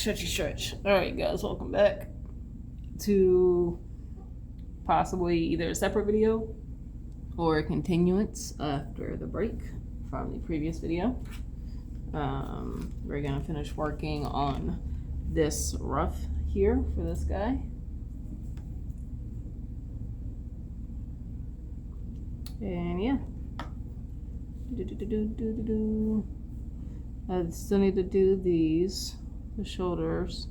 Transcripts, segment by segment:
Stretchy stretch. Alright guys, welcome back to possibly either a separate video or a continuance after the break from the previous video. We're gonna finish working on this rough here for this guy. And yeah. I still need to do these, the shoulders.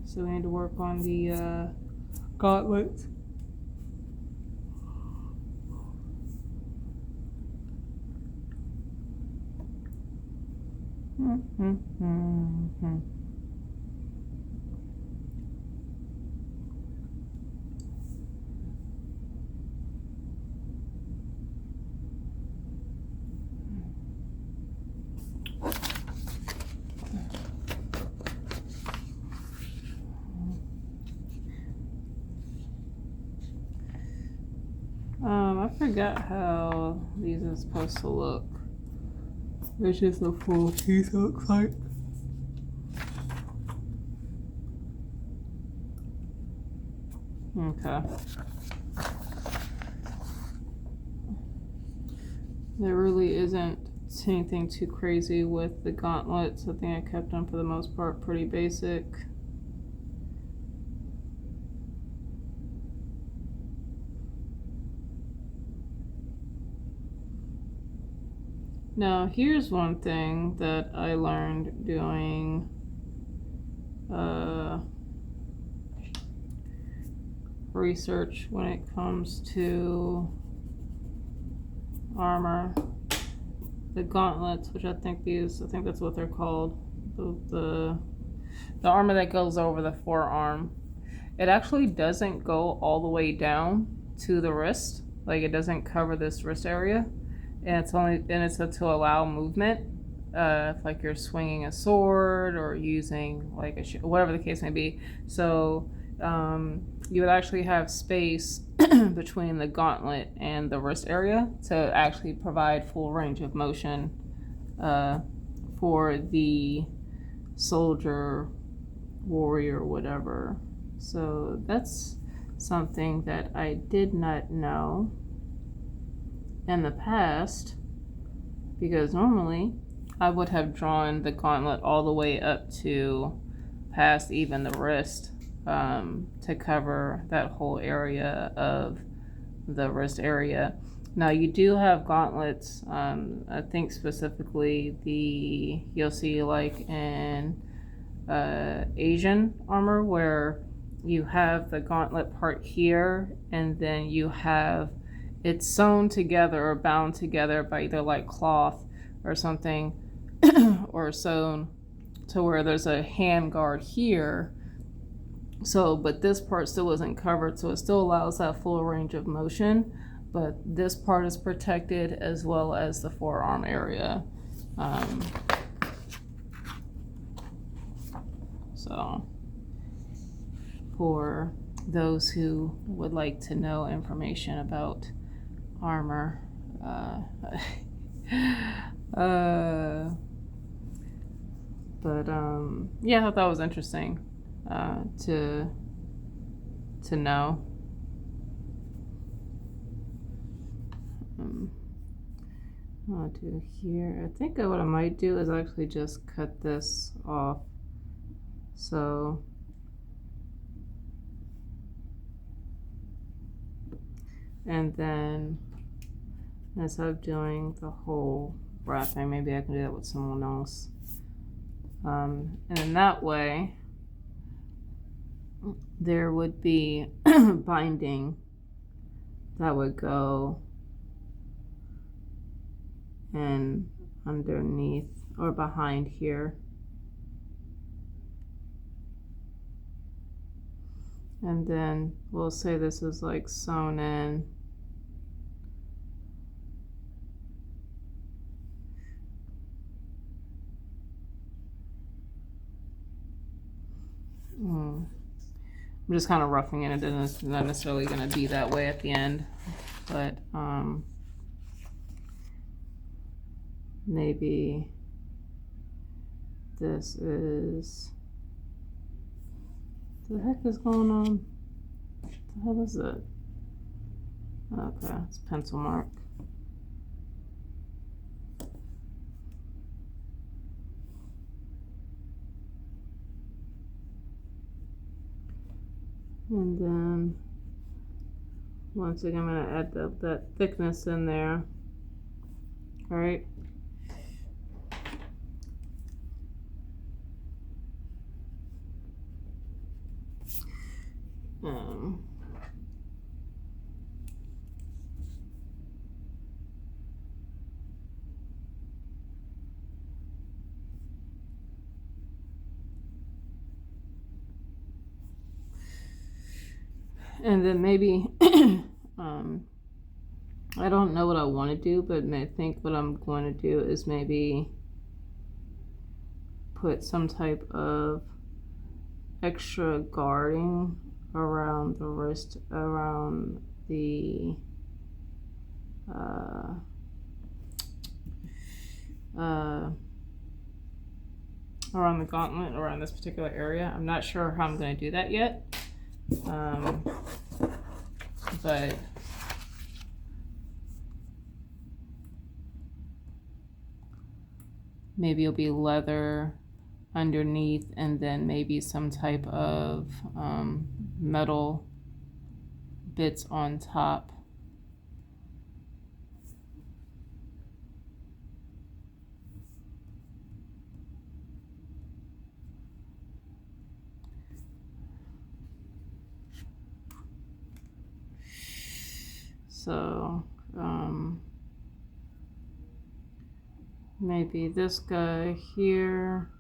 So we need to work on the gauntlets. I forgot how these are supposed to look. It's just a full piece looks like. Okay. There really isn't anything too crazy with the gauntlets. I think I kept them for the most part pretty basic. Now, here's one thing that I learned doing research when it comes to armor. The gauntlets, which I think that's what they're called. The armor that goes over the forearm. It actually doesn't go all the way down to the wrist. Like, it doesn't cover this wrist area. And it's to allow movement, if like you're swinging a sword or using like whatever the case may be. So you would actually have space between the gauntlet and the wrist area to actually provide full range of motion for the soldier, warrior, whatever. So that's something that I did not know in the past, because normally I would have drawn the gauntlet all the way up to past even the wrist to cover that whole area of the wrist area. Now you do have gauntlets, I think specifically you'll see like in Asian armor where you have the gauntlet part here and then you have it's sewn together or bound together by either like cloth or something or sewn to where there's a hand guard here. So, but this part still isn't covered, so it still allows that full range of motion, but this part is protected as well as the forearm area. So for those who would like to know information about armor, yeah, I thought that was interesting to know. I'll do here. I think what I might do is actually just cut this off. So and then instead of doing the whole wrapping, maybe I can do that with someone else. And in that way, there would be binding that would go in underneath or behind here. And then we'll say this is like sewn in. I'm just kind of roughing it. It's not necessarily going to be that way at the end, but maybe this is, what the heck is going on? What the hell is it? Okay, it's pencil mark. And then once again, I'm going to add that thickness in there. All right. And then maybe, I don't know what I want to do, but I think what I'm going to do is maybe put some type of extra guarding around the wrist, around the around the gauntlet, around this particular area. I'm not sure how I'm going to do that yet. But maybe it'll be leather underneath and then maybe some type of metal bits on top. So maybe this guy here.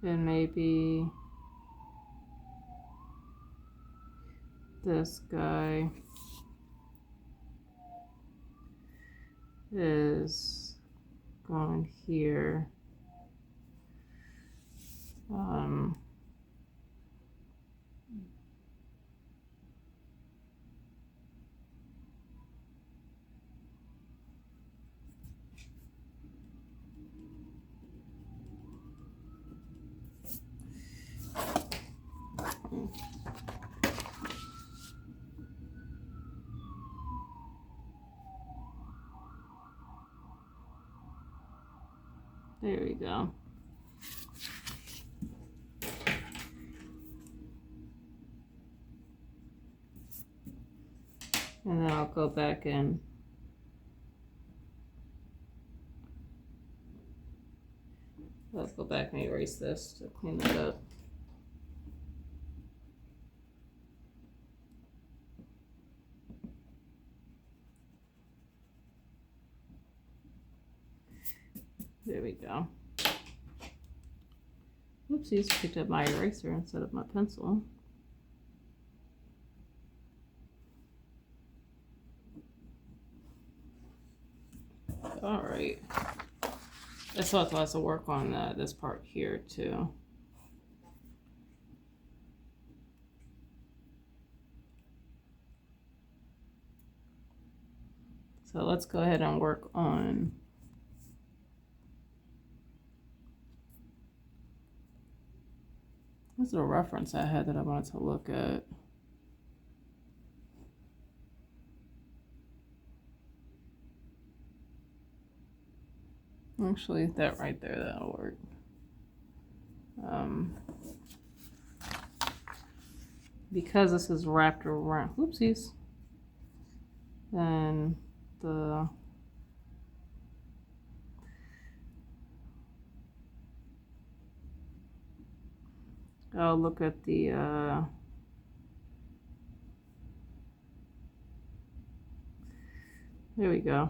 And maybe this guy is going here. There we go. And then I'll go back in. Let's go back and erase this to clean that up. There we go. Oopsies, picked up my eraser instead of my pencil. All right. I still have lots of work on this part here too. So let's go ahead and work on this is a reference I had that I wanted to look at. Actually, that right there, that'll work. Because this is wrapped around, oopsies, then I'll look at the there we go.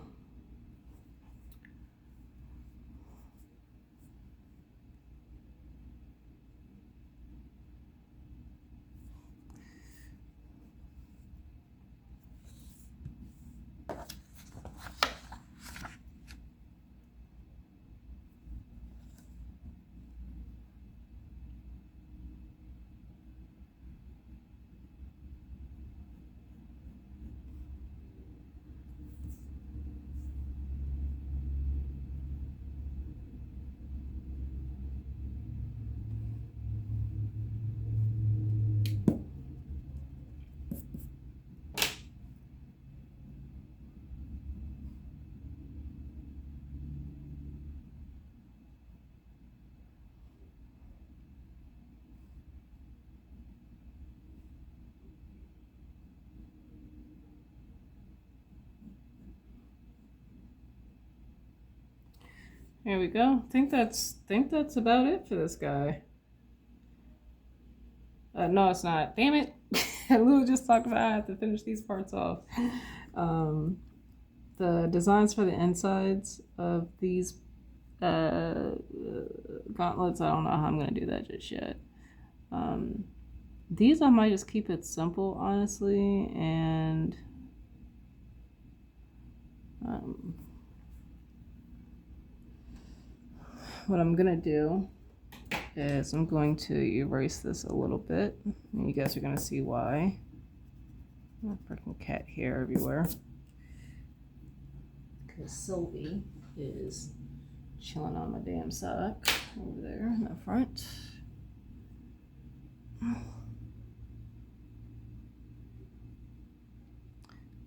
Here we go. Think that's about it for this guy. No, it's not. Damn it! Lou just talked about I have to finish these parts off. The designs for the insides of these gauntlets. I don't know how I'm gonna do that just yet. These I might just keep it simple, honestly, and what I'm gonna do is I'm going to erase this a little bit, and you guys are gonna see why. Oh, freaking cat hair everywhere. Because Sylvie is chilling on my damn sock over there in the front.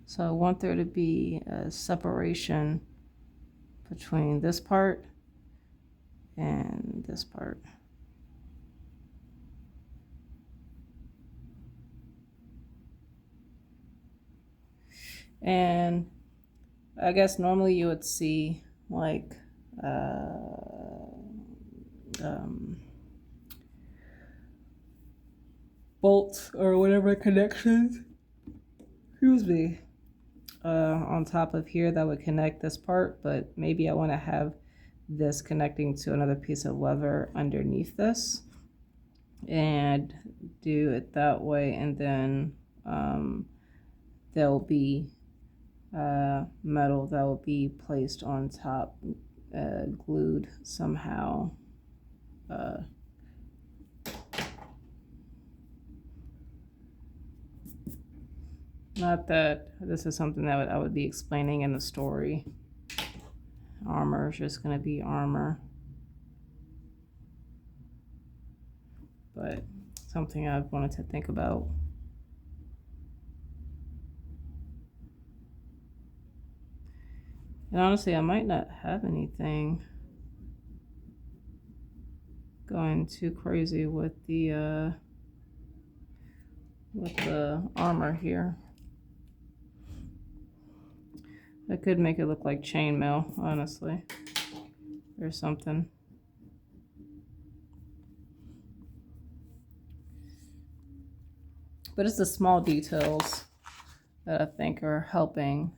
So I want there to be a separation between this part and this part. And I guess normally you would see like bolts or whatever connections, excuse me, on top of here that would connect this part, but maybe I want to have this connecting to another piece of leather underneath this and do it that way, and then there'll be metal that will be placed on top, glued somehow. Not that this is something that I would be explaining in the story. Armor is just going to be armor. But something I've wanted to think about. And honestly, I might not have anything going too crazy with the armor here. I could make it look like chainmail, honestly, or something. But it's the small details that I think are helping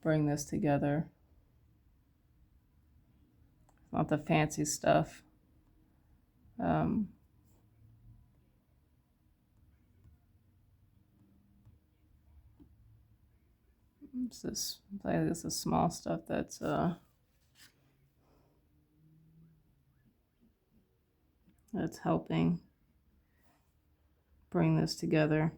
bring this together. Not the fancy stuff. It's this, like, this is small stuff that's helping bring this together.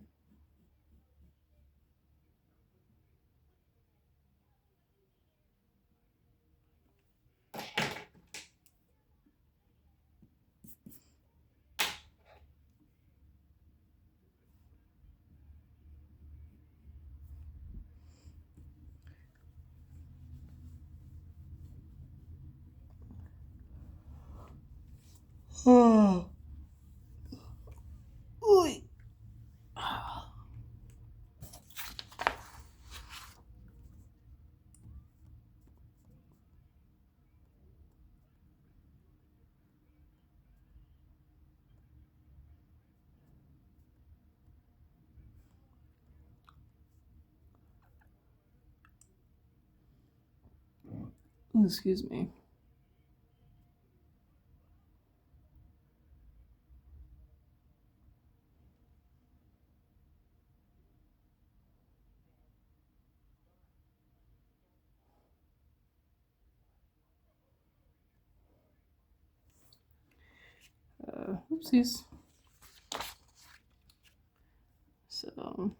Oh. Oy. Excuse me. Oopsies. So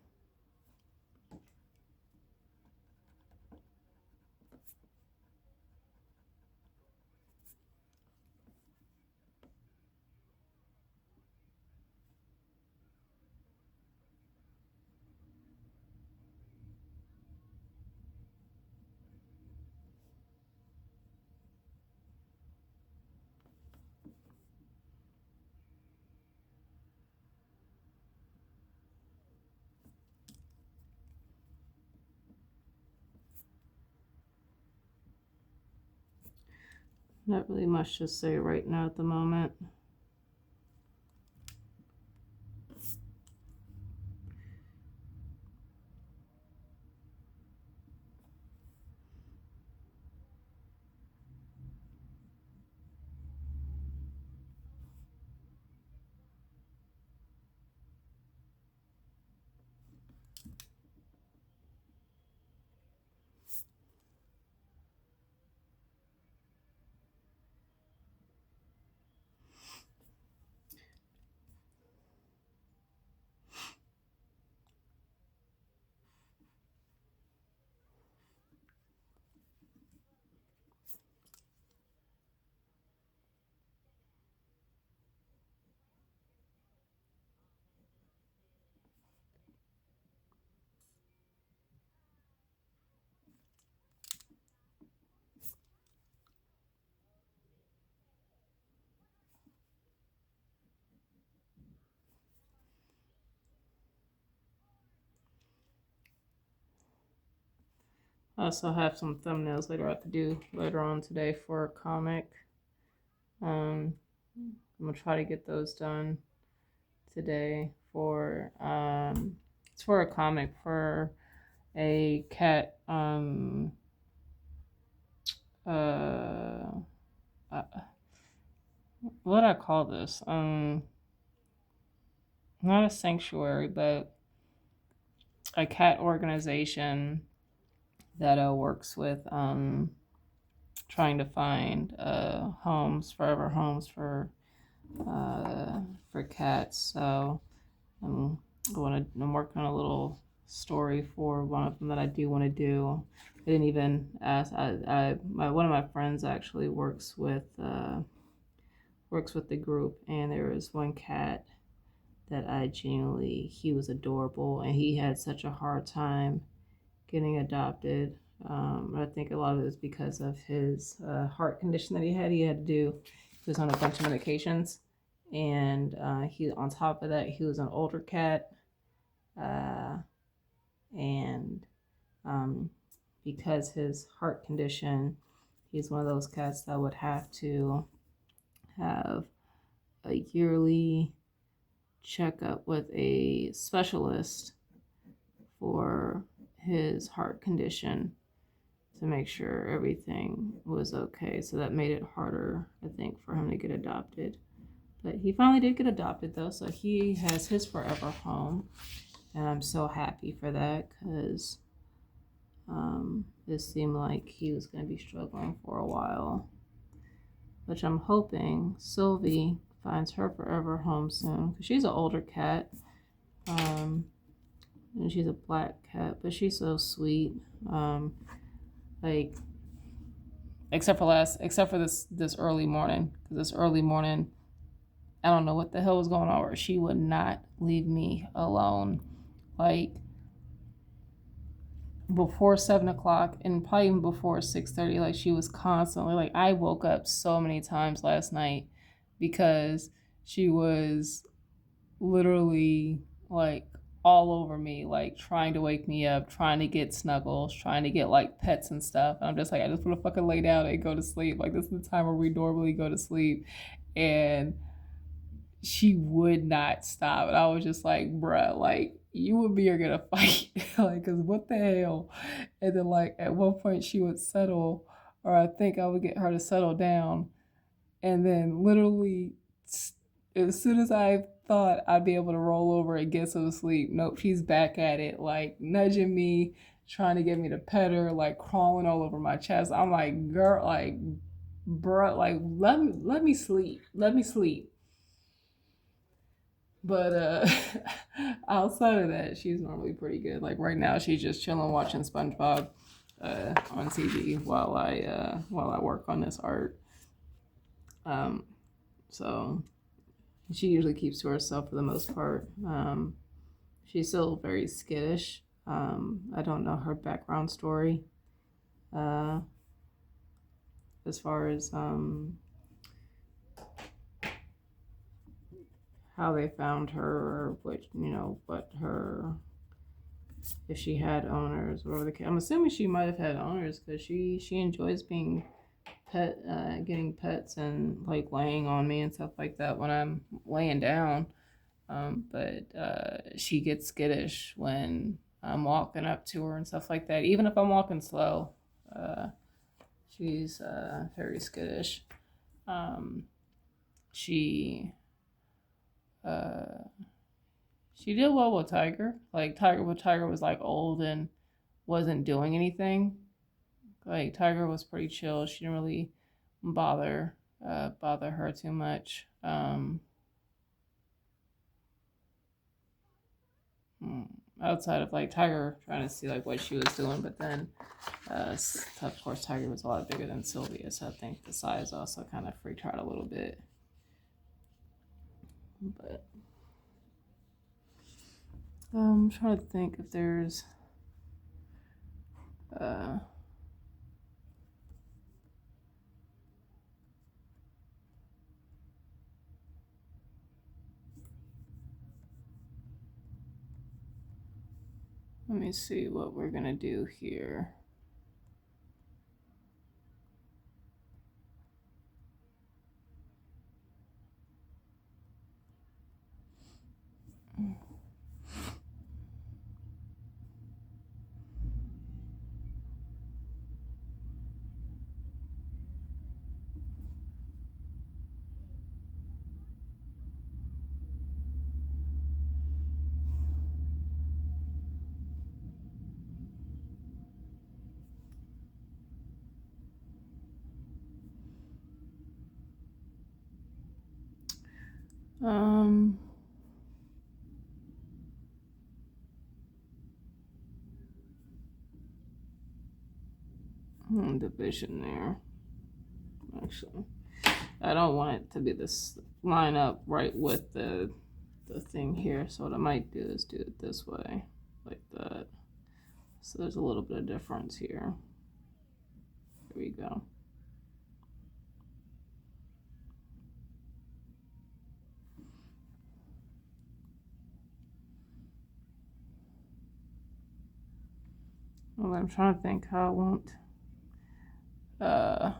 Not really much to say right now at the moment. I also have some thumbnails later I have to do later on today for a comic. I'm gonna try to get those done today for it's for a comic for a cat uh, uh what do I call this? Not a sanctuary, but a cat organization that works with trying to find homes, forever homes for cats. So I'm working on a little story for one of them that I do want to do. I didn't even ask. One of my friends actually works with the group, and there was one cat that he was adorable, and he had such a hard time getting adopted. I think a lot of it is because of his heart condition that he had. He was on a bunch of medications, and on top of that, he was an older cat, uh, and because his heart condition, he's one of those cats that would have to have a yearly checkup with a specialist for his heart condition to make sure everything was okay. So that made it harder, I think, for him to get adopted. But he finally did get adopted, though, so he has his forever home. And I'm so happy for that because it seemed like he was going to be struggling for a while. Which I'm hoping Sylvie finds her forever home soon because she's an older cat. And she's a black cat, but she's so sweet. Like except for this early morning, because this early morning, I don't know what the hell was going on with her. She would not leave me alone. Like before 7 o'clock and probably even before 6:30, like she was constantly like I woke up so many times last night because she was literally like all over me, like trying to wake me up, trying to get snuggles, trying to get like pets and stuff. And I'm just like, I just want to fucking lay down and go to sleep. Like this is the time where we normally go to sleep. And she would not stop. And I was just like, bruh, like you and me are gonna fight. Like, cause what the hell? And then like at one point she would settle, or I think I would get her to settle down. And then literally as soon as I thought I'd be able to roll over and get some sleep, nope, she's back at it, like nudging me, trying to get me to pet her, like crawling all over my chest. I'm like, girl, like, bruh, like let me sleep, let me sleep. But outside of that, she's normally pretty good. Like right now, she's just chilling watching SpongeBob on TV while I work on this art. So she usually keeps to herself for the most part. She's still very skittish. I don't know her background story uh, as far as how they found her or what her, if she had owners or whatever. I'm assuming she might have had owners because she enjoys being getting pets and like laying on me and stuff like that when I'm laying down. But she gets skittish when I'm walking up to her and stuff like that. Even if I'm walking slow, uh, she's very skittish. Um, she uh, she did well with Tiger. Like Tiger was like old and wasn't doing anything. Like Tiger was pretty chill. She didn't really bother her too much. Hmm, outside of like Tiger trying to see like what she was doing, but then of course Tiger was a lot bigger than Sylvia, so I think the size also kind of freaked her out a little bit. But I'm trying to think if there's uh, let me see what we're gonna do here. Um, division there. Actually, I don't want it to be this line up right with the thing here. So what I might do is do it this way, like that. So there's a little bit of difference here. There we go. Well, I'm trying to think how I won't. Uh,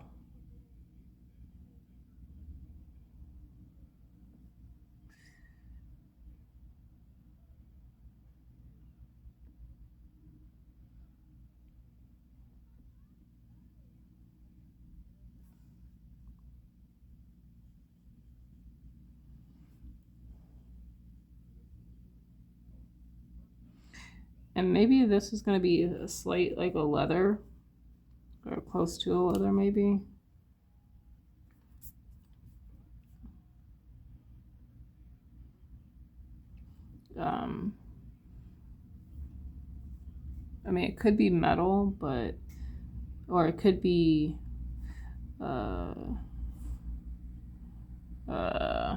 and maybe this is going to be a slight like a leather or close to a leather maybe. Um, I mean, it could be metal, but or it could be uh, uh,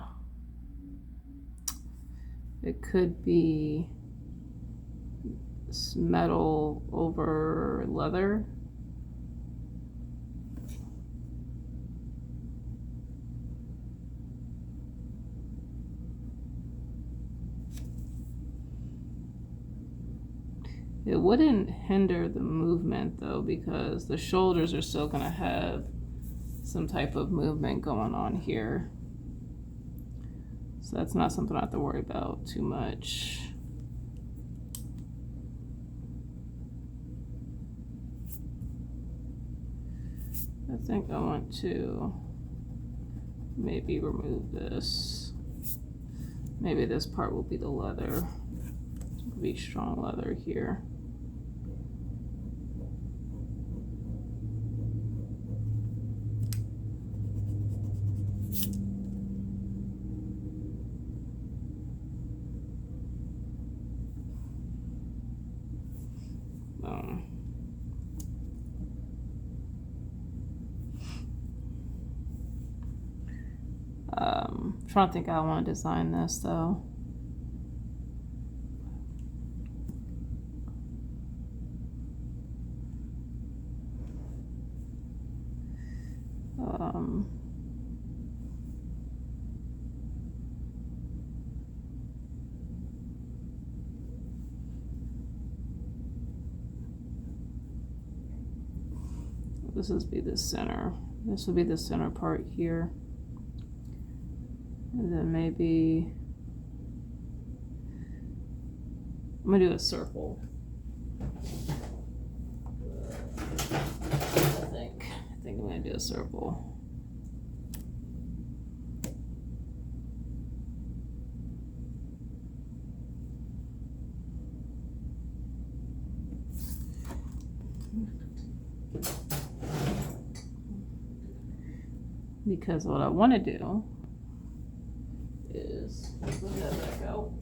it could be metal over leather. It wouldn't hinder the movement though, because the shoulders are still going to have some type of movement going on here. So that's not something I have to worry about too much. I think I want to maybe remove this. Maybe this part will be the leather. It'll be strong leather here. I'm trying to think how I want to design this though. This is be the center. This will be the center part here. And then maybe I'm gonna do a circle. I think I'm gonna do a circle. Because what I want to do is let that back out.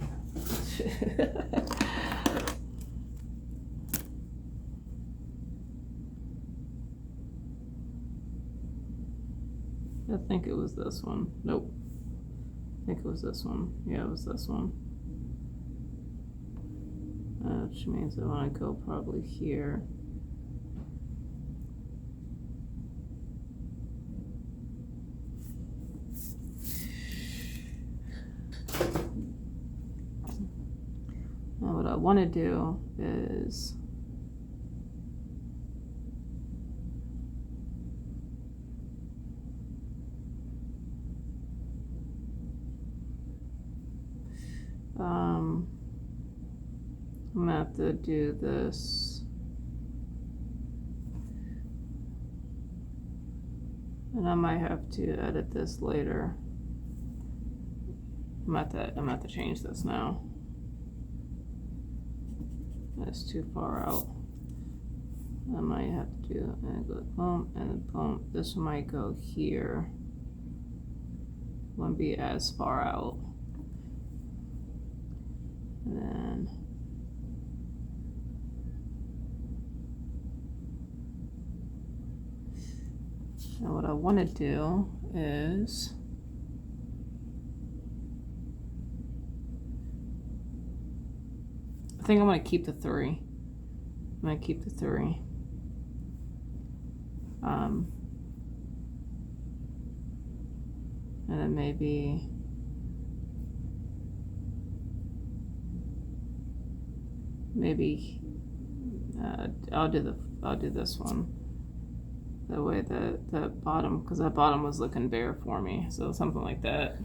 I think it was this one. Nope. I think it was this one. Yeah, it was this one. Which means I want to go probably here. Now what I want to do is I'm gonna have to do this, and I might have to edit this later. I'm gonna have to change this now. That's too far out. I might have to do and go boom and then boom. This one might go here. Won't be as far out. And then now what I want to do is I think I'm going to keep the 3. I'm going to keep the 3. And then maybe I'll do this one. That way that bottom, because that bottom was looking bare for me, so something like that.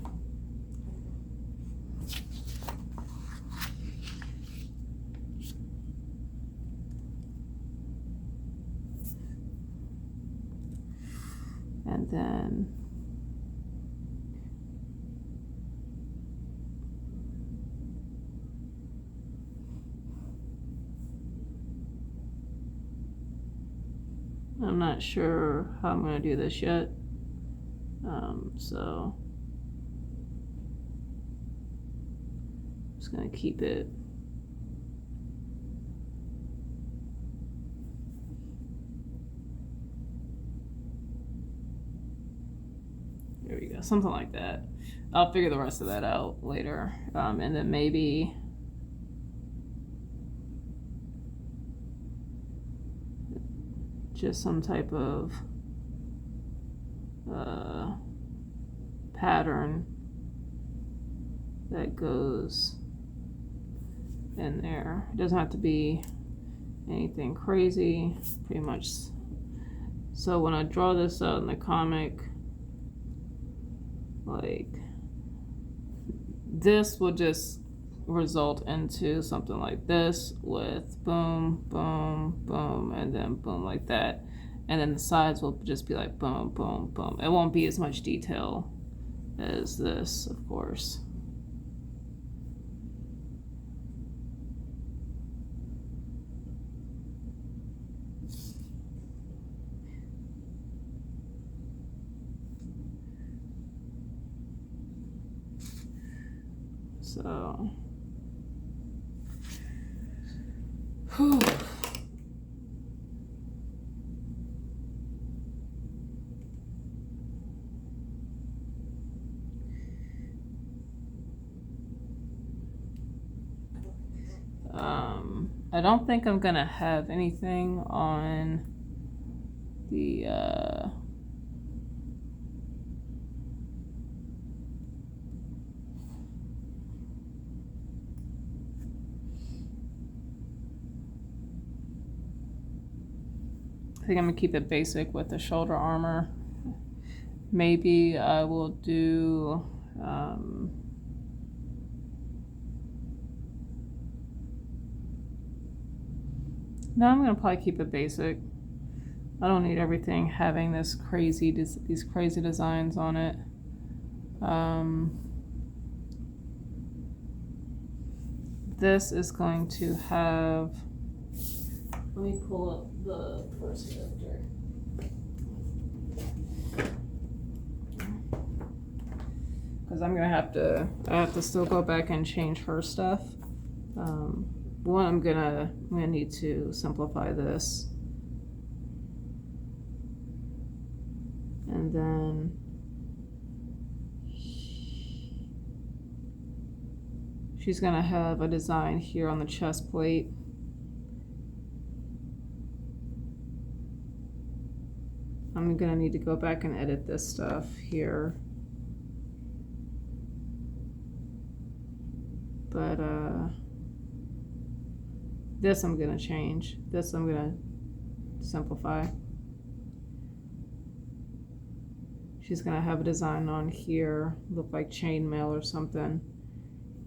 And then I'm not sure how I'm going to do this yet. So I'm just going to keep it. There we go, something like that. I'll figure the rest of that out later. And then maybe just some type of pattern that goes in there. It doesn't have to be anything crazy, pretty much. So when I draw this out in the comic, like this will just result into something like this with boom, boom, boom, and then boom like that. And then the sides will just be like boom, boom, boom. It won't be as much detail as this, of course. So, whew. I don't think I'm gonna have anything on the I think I'm gonna keep it basic with the shoulder armor. maybe I will do no, I'm gonna probably keep it basic. I don't need everything having these crazy designs on it. This is going to have, let me pull up the first character. Because I have to still go back and change her stuff. One, I'm gonna need to simplify this. And then she's gonna have a design here on the chest plate. I'm gonna need to go back and edit this stuff here. But this I'm gonna change. This I'm gonna simplify. She's gonna have a design on here, look like chainmail or something.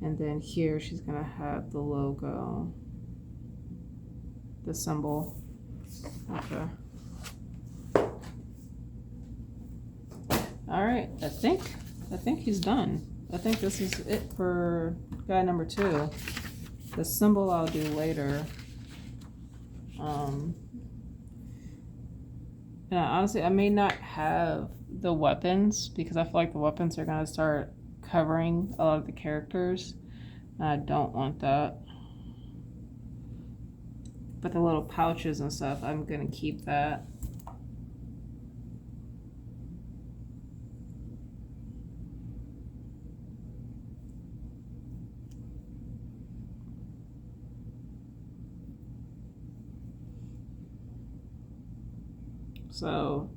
And then here she's gonna have the logo, the symbol. Okay. All right, I think he's done. I think this is it for guy number 2. The symbol I'll do later. And honestly, I may not have the weapons because I feel like the weapons are gonna start covering a lot of the characters. And I don't want that. But the little pouches and stuff, I'm gonna keep that. So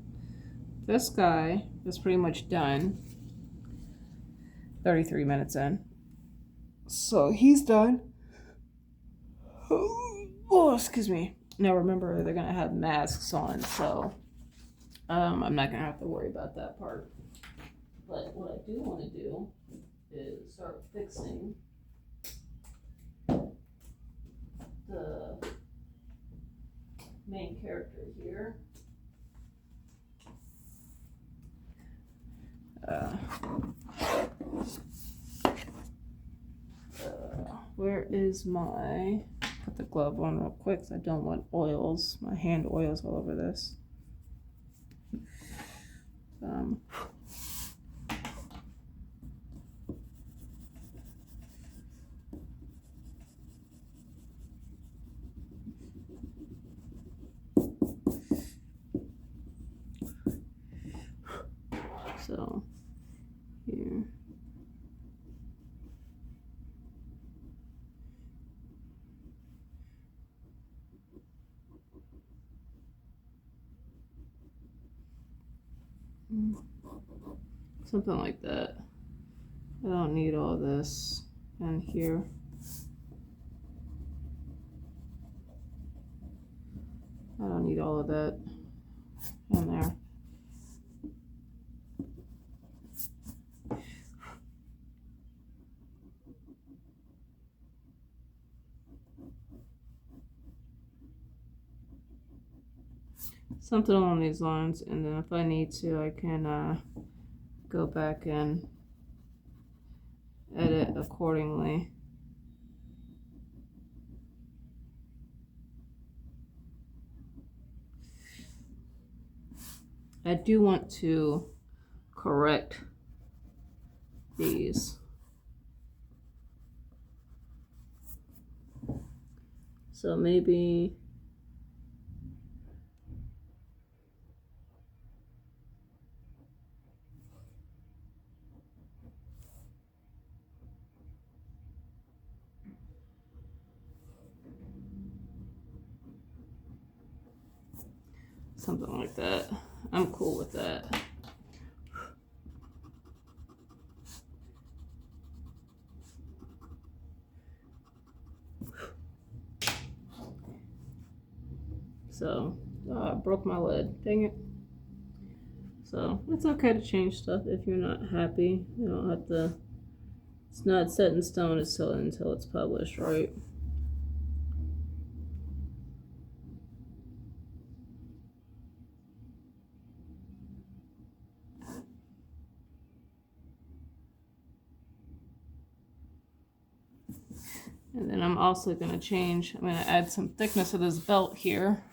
this guy is pretty much done. 33 minutes in. So he's done. Oh, excuse me. Now remember, they're gonna have masks on, so I'm not gonna have to worry about that part. But what I do want to do is start fixing the main character here. Where is my, put the glove on real quick because I don't want oils, my hand oils all over this. So here. Something like that. I don't need all this in here. I don't need all of that in there. Something along these lines, and then if I need to, I can go back and edit accordingly. I do want to correct these. So maybe something like that. I'm cool with that. So, I broke my lid. Dang it. So it's okay to change stuff if you're not happy. You don't have to. It's not set in stone until it's published, right? And then I'm also going to change, I'm going to add some thickness to this belt here.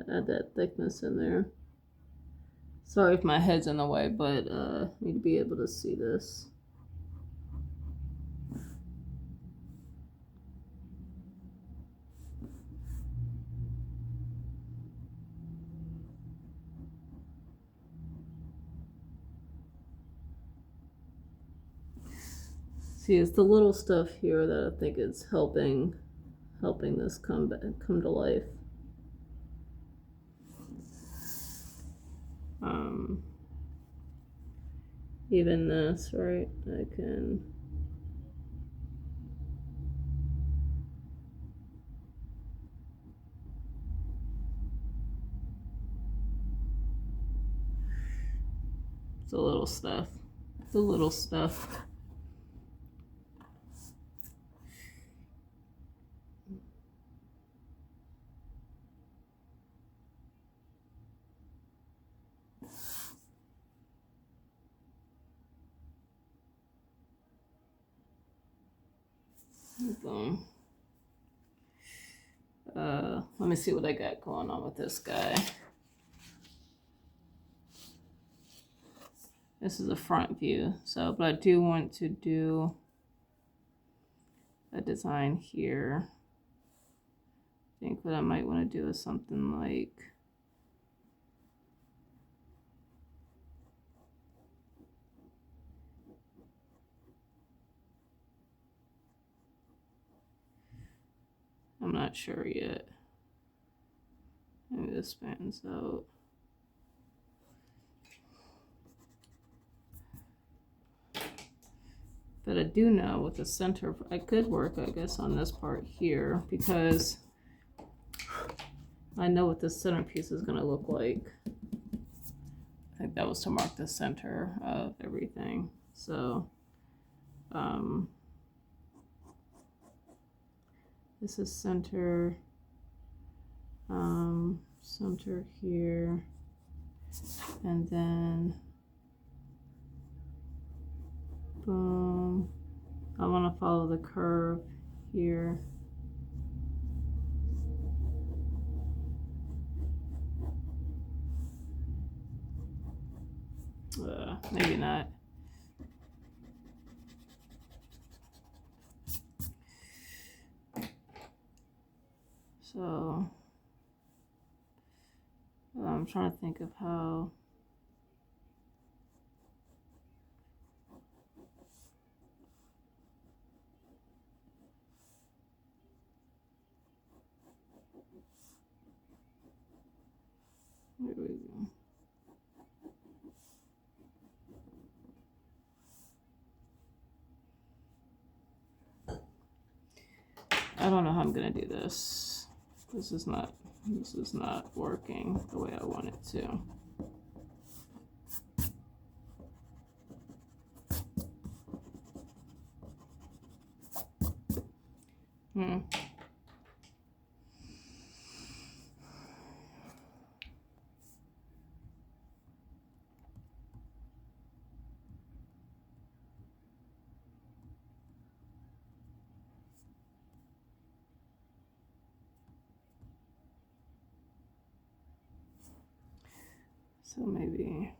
Add that thickness in there. Sorry if my head's in the way, but I need to be able to see this. See, it's the little stuff here that I think is helping this come to life. Even this, right? I can. It's the little stuff. The little stuff. Boom. Let me see what I got going on with this guy. This is a front view, so, but I do want to do a design here. I think what I might want to do is something like I'm not sure yet. Maybe this spans out. But I do know with the center, I could work, I guess, on this part here because I know what the centerpiece is going to look like. I think that was to mark the center of everything. So, this is center, center here, and then boom. I want to follow the curve here. Maybe not. So I'm trying to think of how. There we go. I don't know how I'm gonna do this. This is not working the way I want it to. So maybe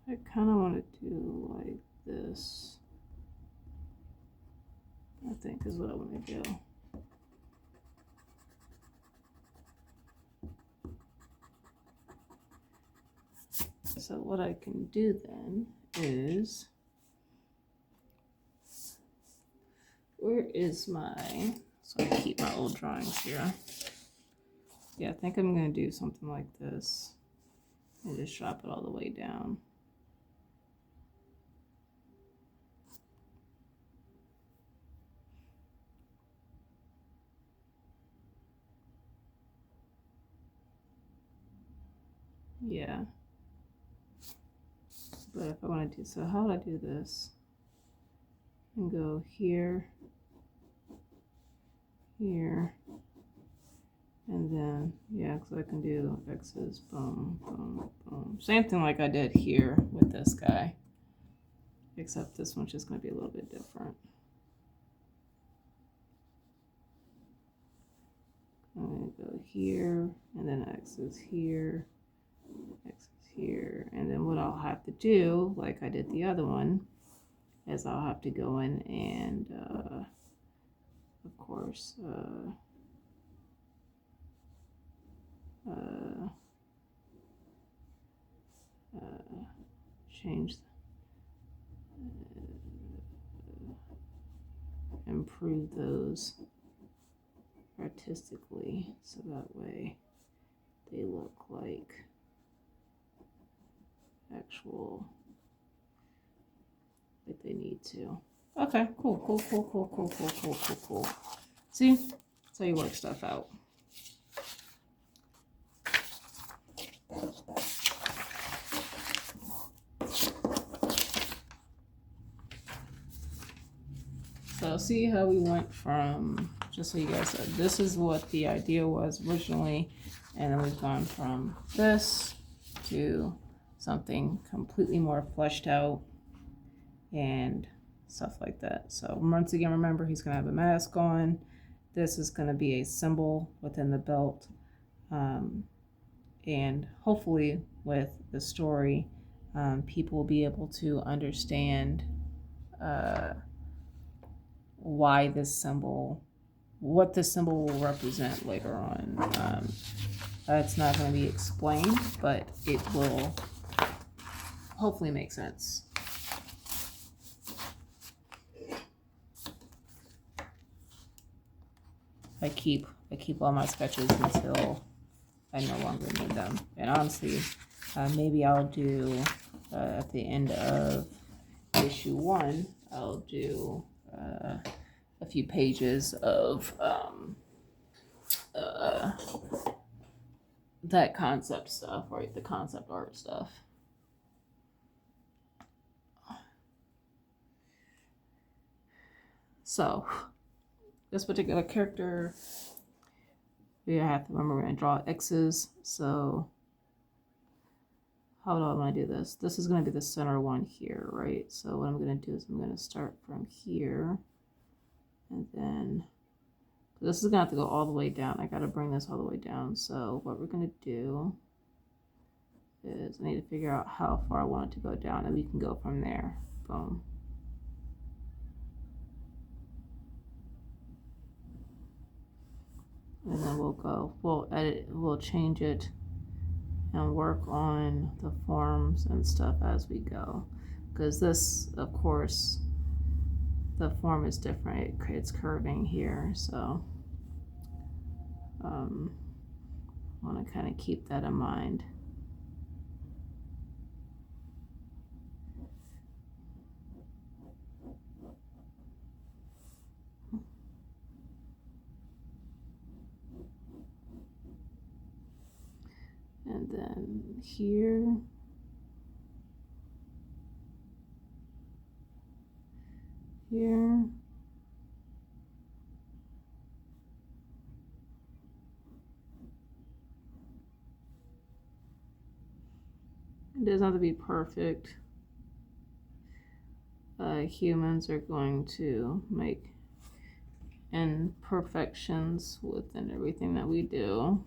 I kind of want to do like this. I think is what I want to do. So what I can do then is where is my, so I keep my old drawings here. Yeah, I think I'm going to do something like this and just drop it all the way down. Yeah. But if I want to do, so how would I do this? And go here, here, and then, yeah, so I can do X's, boom, boom, boom. Same thing like I did here with this guy, except this one's just going to be a little bit different. I'm going to go here, and then X is here, X is here, and then what I'll have to do, like I did the other one, is I'll have to go in and, of course, change, improve those artistically so that way they look like actual, like they need to. Okay, cool. See, that's how you work stuff out. So see how we went from, just so you guys know, this is what the idea was originally, and then we've gone from this to something completely more fleshed out and stuff like that. So once again, remember, he's gonna have a mask on. This is gonna be a symbol within the belt, and hopefully with the story, people will be able to understand why this symbol, what this symbol will represent later on. It's not going to be explained, but it will hopefully make sense. I keep all my sketches until I no longer need them. And honestly, maybe I'll do at the end of issue 1, I'll do a few pages of that concept stuff, or the concept art stuff. So this particular character, we have to remember we're going to draw X's. So how do I want to do this? This is going to be the center one here, right? So what I'm going to do is I'm going to start from here, and then this is going to have to go all the way down. I got to bring this all the way down. So what we're going to do is I need to figure out how far I want it to go down, and we can go from there. Boom. And then we'll edit, we'll change it and work on the forms and stuff as we go. Because this, of course, the form is different. It creates curving here, so I want to kind of keep that in mind. And then here, here, it doesn't have to be perfect. Humans are going to make imperfections within everything that we do.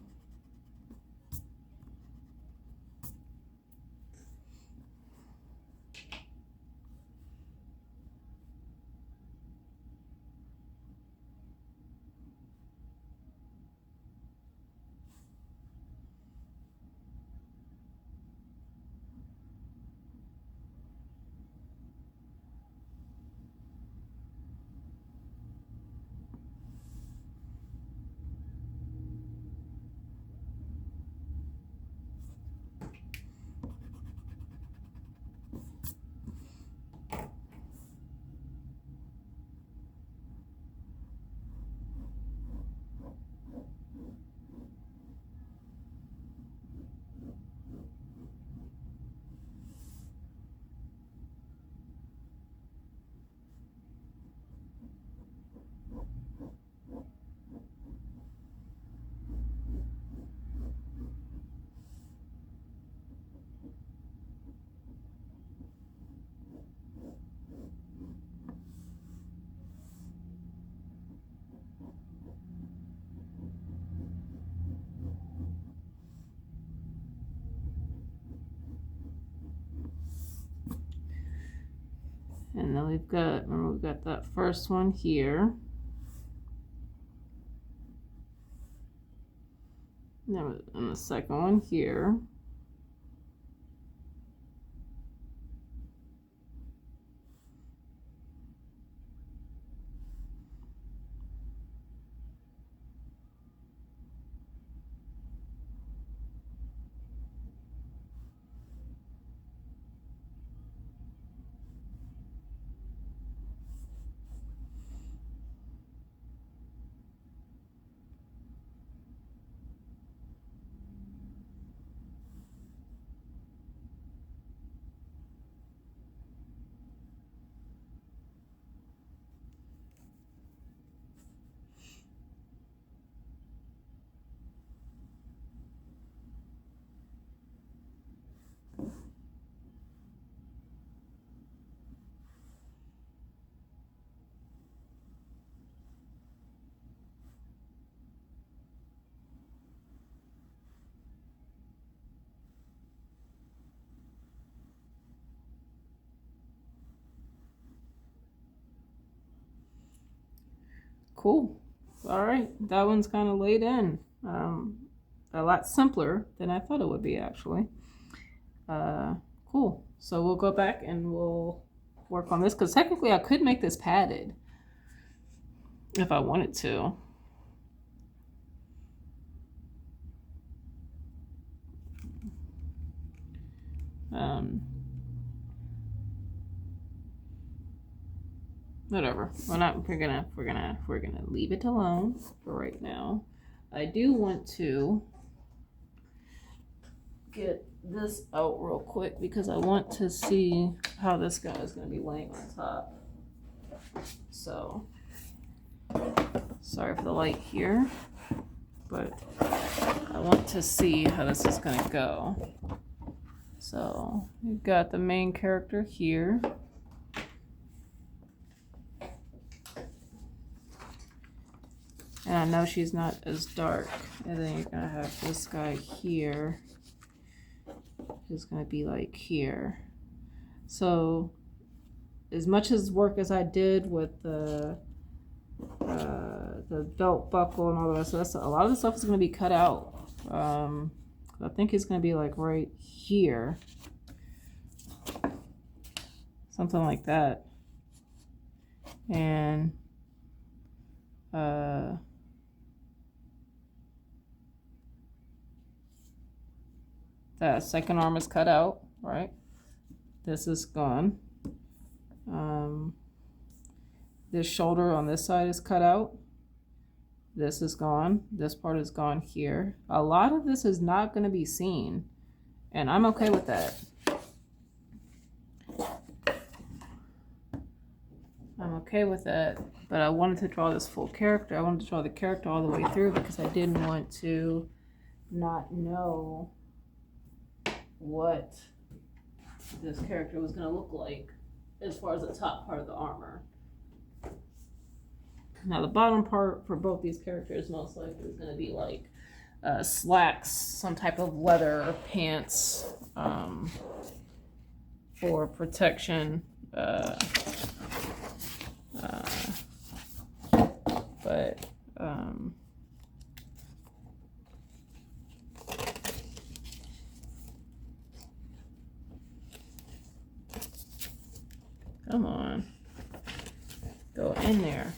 then we've got, remember we've got that first one here. And the second one here. Cool. All right, that one's kind of laid in. A lot simpler than I thought it would be, actually. Cool. So we'll go back and we'll work on this, because technically I could make this padded if I wanted to. Whatever. We're gonna leave it alone for right now. I do want to get this out real quick because I want to see how this guy is gonna be laying on top. So sorry for the light here, but I want to see how this is gonna go. So we've got the main character here. And I know she's not as dark. And then you're gonna have this guy here, who's gonna be like here. So as much as work as I did with the belt buckle and all that, so a lot of the stuff is gonna be cut out. I think it's gonna be like right here, something like that. And that second arm is cut out, right? This is gone. This shoulder on this side is cut out. This is gone. This part is gone here. A lot of this is not going to be seen, and I'm okay with that. I'm okay with that, but I wanted to draw this full character. I wanted to draw the character all the way through because I didn't want to not know what this character was going to look like as far as the top part of the armor. Now the bottom part for both these characters most likely is going to be like slacks, some type of leather pants for protection. But come on, go in there.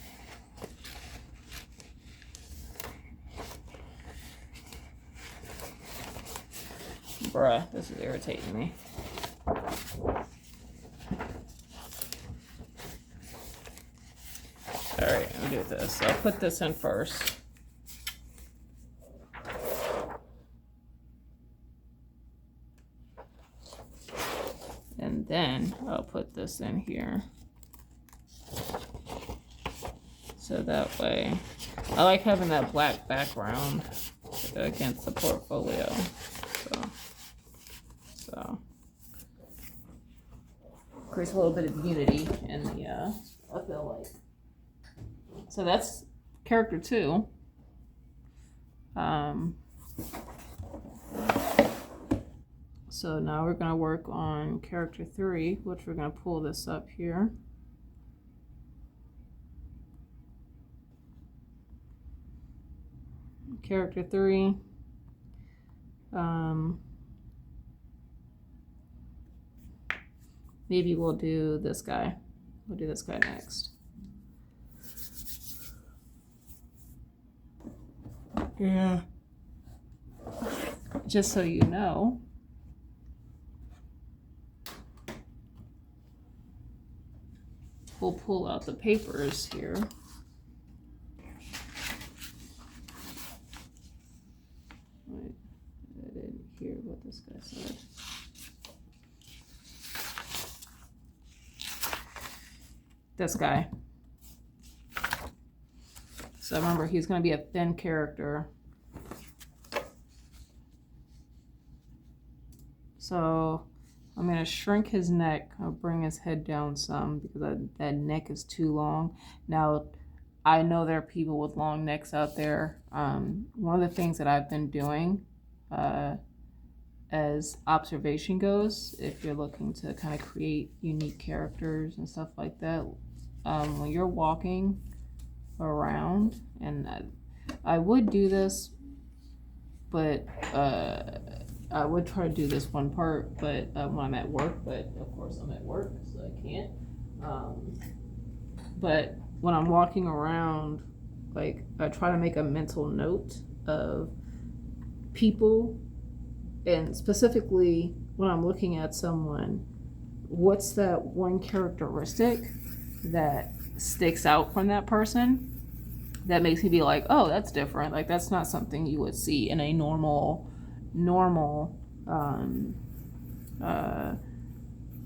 Bruh, this is irritating me. Alright, let me do this. I'll put this in first. And then I'll put this in here. So that way, I like having that black background against the portfolio. So creates a little bit of unity in the, I feel like. So that's character 2. So now we're going to work on character 3, which we're going to pull this up here. Character 3. Maybe we'll do this guy. We'll do this guy next. Yeah. Just so you know, we'll pull out the papers here. Wait, I didn't hear what this guy said. This guy. So remember, he's going to be a thin character. So I'm going to shrink his neck. I'll bring his head down some because that neck is too long. Now, I know there are people with long necks out there. One of the things that I've been doing as observation goes, if you're looking to kind of create unique characters and stuff like that, when you're walking around, and I would do this, but I would try to do this one part, but when I'm at work, but of course I'm at work, so I can't. But when I'm walking around, like, I try to make a mental note of people, and specifically when I'm looking at someone, what's that one characteristic that sticks out from that person that makes me be like, oh, that's different. Like, that's not something you would see in a normal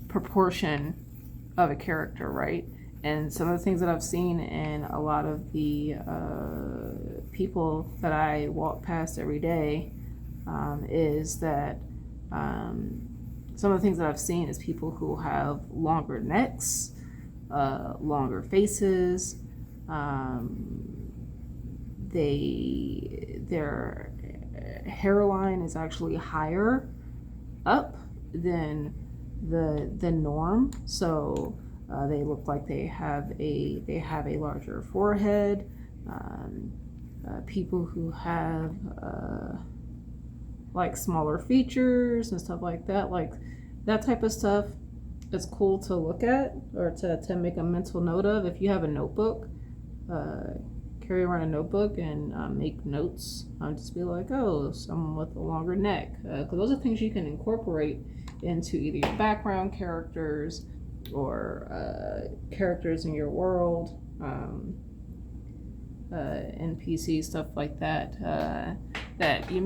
proportion of a character, right? And some of the things that I've seen in a lot of the people that I walk past every day is that some of the things that I've seen is people who have longer necks, longer faces, their hairline is actually higher up than the norm, so they look like they have a larger forehead. People who have like smaller features and stuff like that, that type of stuff, it's cool to look at or to make a mental note of. If you have a notebook, carry around a notebook and make notes. Just be like, oh, someone with a longer neck. Because those are things you can incorporate into either your background characters or characters in your world, NPC, stuff like that, that you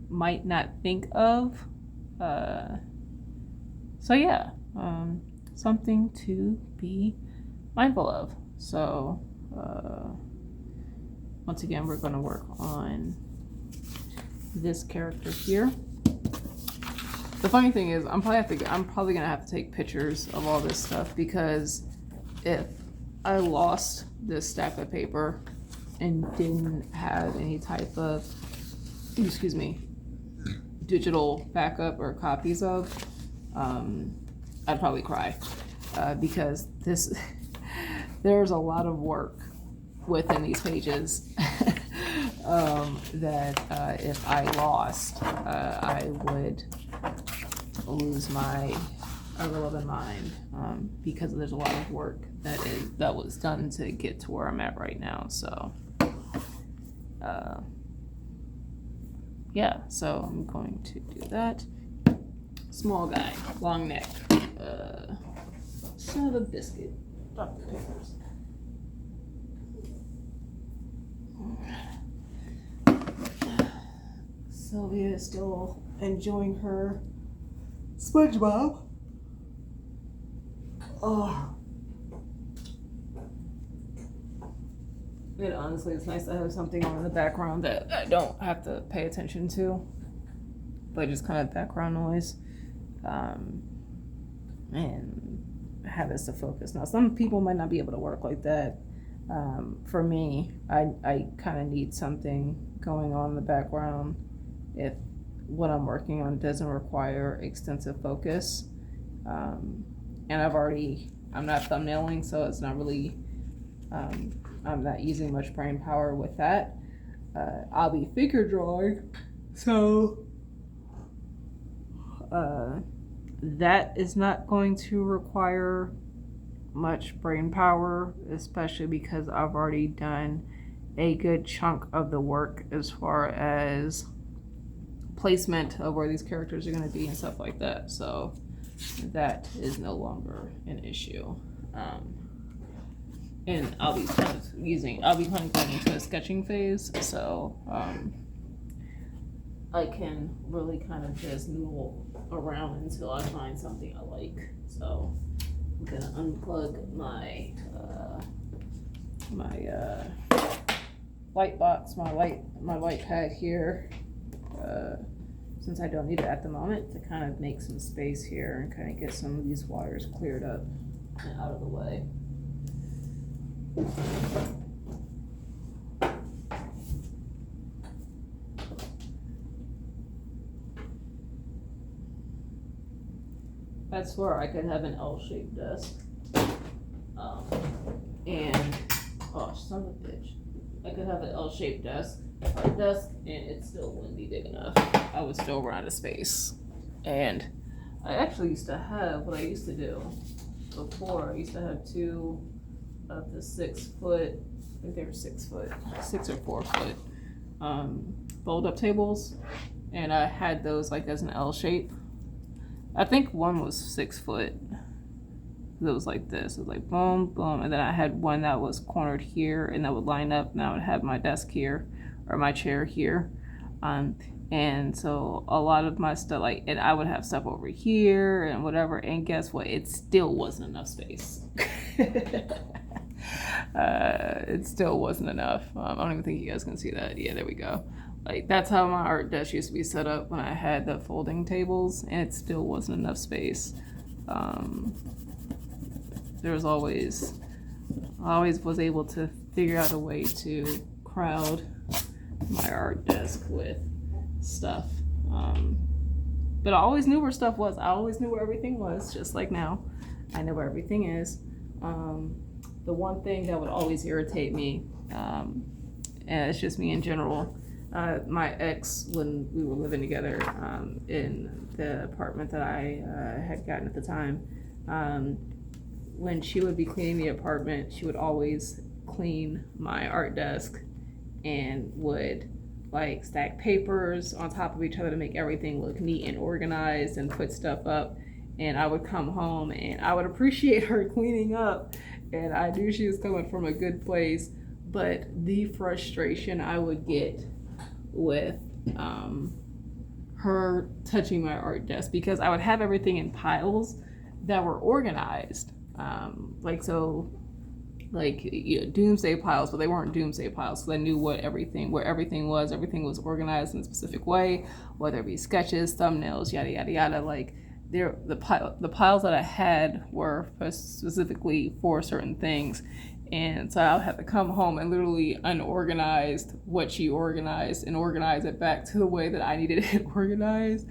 might not think of. So yeah, something to be mindful of. So once again, we're going to work on this character here. The funny thing is, I'm probably gonna have to take pictures of all this stuff, because if I lost this stack of paper and didn't have any type of, digital backup or copies of, I'd probably cry, because there's a lot of work within these pages that if I lost, I would lose my irrelevant mind, because there's a lot of work that was done to get to where I'm at right now. So yeah, so I'm going to do that. Small guy, long neck, son of a biscuit. Drop the papers. Sylvia is still enjoying her SpongeBob. Oh. And honestly, it's nice to have something on in the background that I don't have to pay attention to, but just kind of background noise, and have this to focus. Now, some people might not be able to work like that. For me, I kind of need something going on in the background if what I'm working on doesn't require extensive focus. And I'm not thumbnailing, so it's not really, I'm not using much brain power with that. I'll be figure drawing. So that is not going to require much brain power, especially because I've already done a good chunk of the work as far as placement of where these characters are going to be and stuff like that. So that is no longer an issue. And I'll be kind of going into a sketching phase, so I can really kind of just noodle around until I find something I like. So I'm gonna unplug my light box, my light pad here, since I don't need it at the moment, to kind of make some space here and kind of get some of these wires cleared up and out of the way. I swear I could have an L-shaped desk. And, oh, son of a bitch. I could have an L-shaped desk, and it still wouldn't be big enough. I would still run out of space. And I actually used to have, what I used to do before, I used to have two of the 6 foot, I think they were 6 foot, 6 or 4 foot, fold up tables. And I had those like as an L shape. I think one was 6 foot. It was like this. It was like boom, boom. And then I had one that was cornered here and that would line up and I would have my desk here or my chair here. And so a lot of my stuff, like, and I would have stuff over here and whatever. And guess what? It still wasn't enough space. It still wasn't enough. I don't even think you guys can see that. Yeah, there we go. Like, that's how my art desk used to be set up when I had the folding tables, and it still wasn't enough space. There was always, I always was able to figure out a way to crowd my art desk with stuff. But I always knew where stuff was. I always knew where everything was, just like now. I know where everything is. The one thing that would always irritate me, and it's just me in general, my ex, when we were living together in the apartment that I had gotten at the time, when she would be cleaning the apartment, she would always clean my art desk and would like stack papers on top of each other to make everything look neat and organized and put stuff up. And I would come home and I would appreciate her cleaning up, and I knew she was coming from a good place. But the frustration I would get with her touching my art desk, because I would have everything in piles that were organized, like you know, doomsday piles, but they weren't doomsday piles, so I knew where everything was. Everything was organized in a specific way, whether it be sketches, thumbnails, yada yada yada. Like the piles that I had were specifically for certain things. And so I'll have to come home and literally unorganized what she organized and organize it back to the way that I needed it organized.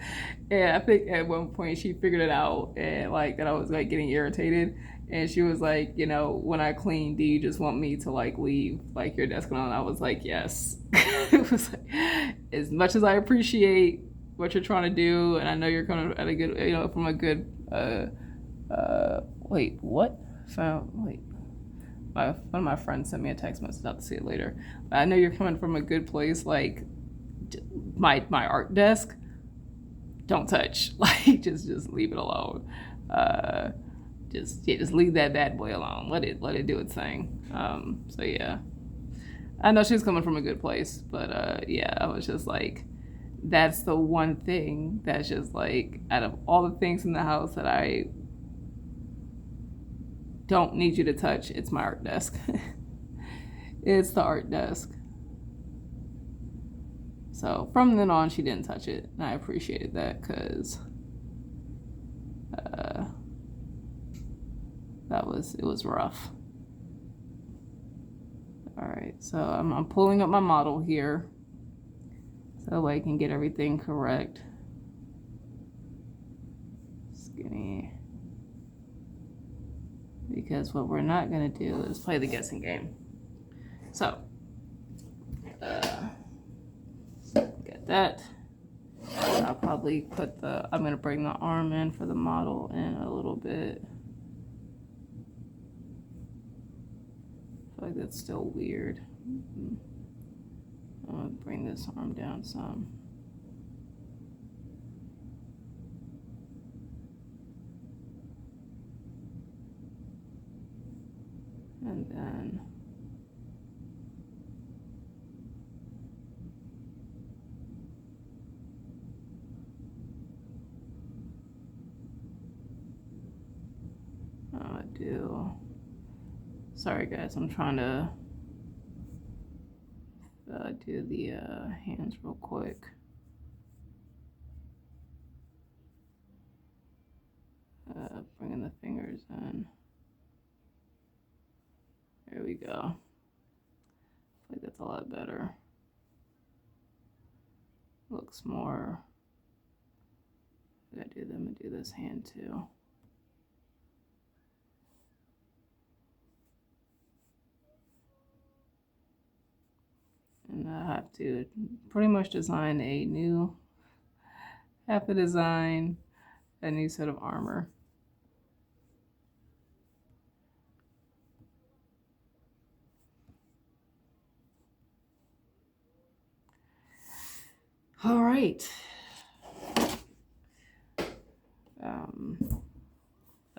And I think at one point she figured it out, and like that I was like getting irritated. And she was like, you know, when I clean, do you just want me to like leave like your desk alone? I was like, yes. It was like, as much as I appreciate what you're trying to do, and I know you're coming at a good, you know, from a good, wait, what? One of my friends sent me a text message, not to see it later. But I know you're coming from a good place. Like my art desk, don't touch. Like just leave it alone. Just leave that bad boy alone. Let it do its thing. So yeah, I know she's coming from a good place, but yeah, I was just like, that's the one thing that's just like, out of all the things in the house that I don't need you to touch, it's my art desk. It's the art desk. So from then on, she didn't touch it, and I appreciated that, because it was rough. All right, so I'm pulling up my model here so that way I can get everything correct. Skinny. Because what we're not gonna do is play the guessing game. So, that. I'll probably put I'm going to bring the arm in for the model in a little bit. I feel like that's still weird. I'm going to bring this arm down some. And then sorry guys, I'm trying to do the hands real quick. Bringing the fingers in. There we go. I feel like that's a lot better. Looks more. I gotta do them and do this hand too. And I have to pretty much design a new, have to design a new set of armor. All right.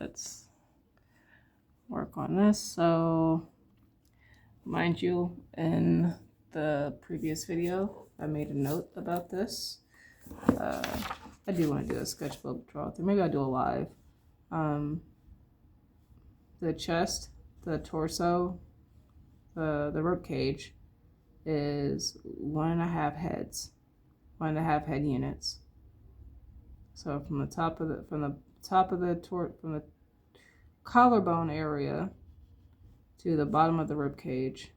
Let's work on this. So, mind you, in the previous video, I made a note about this. I do want to do a sketchbook draw through. Maybe I'll do a live. The chest, the torso, the rib cage is 1.5 heads, 1.5 head units. So from the top of the collarbone area to the bottom of the rib cage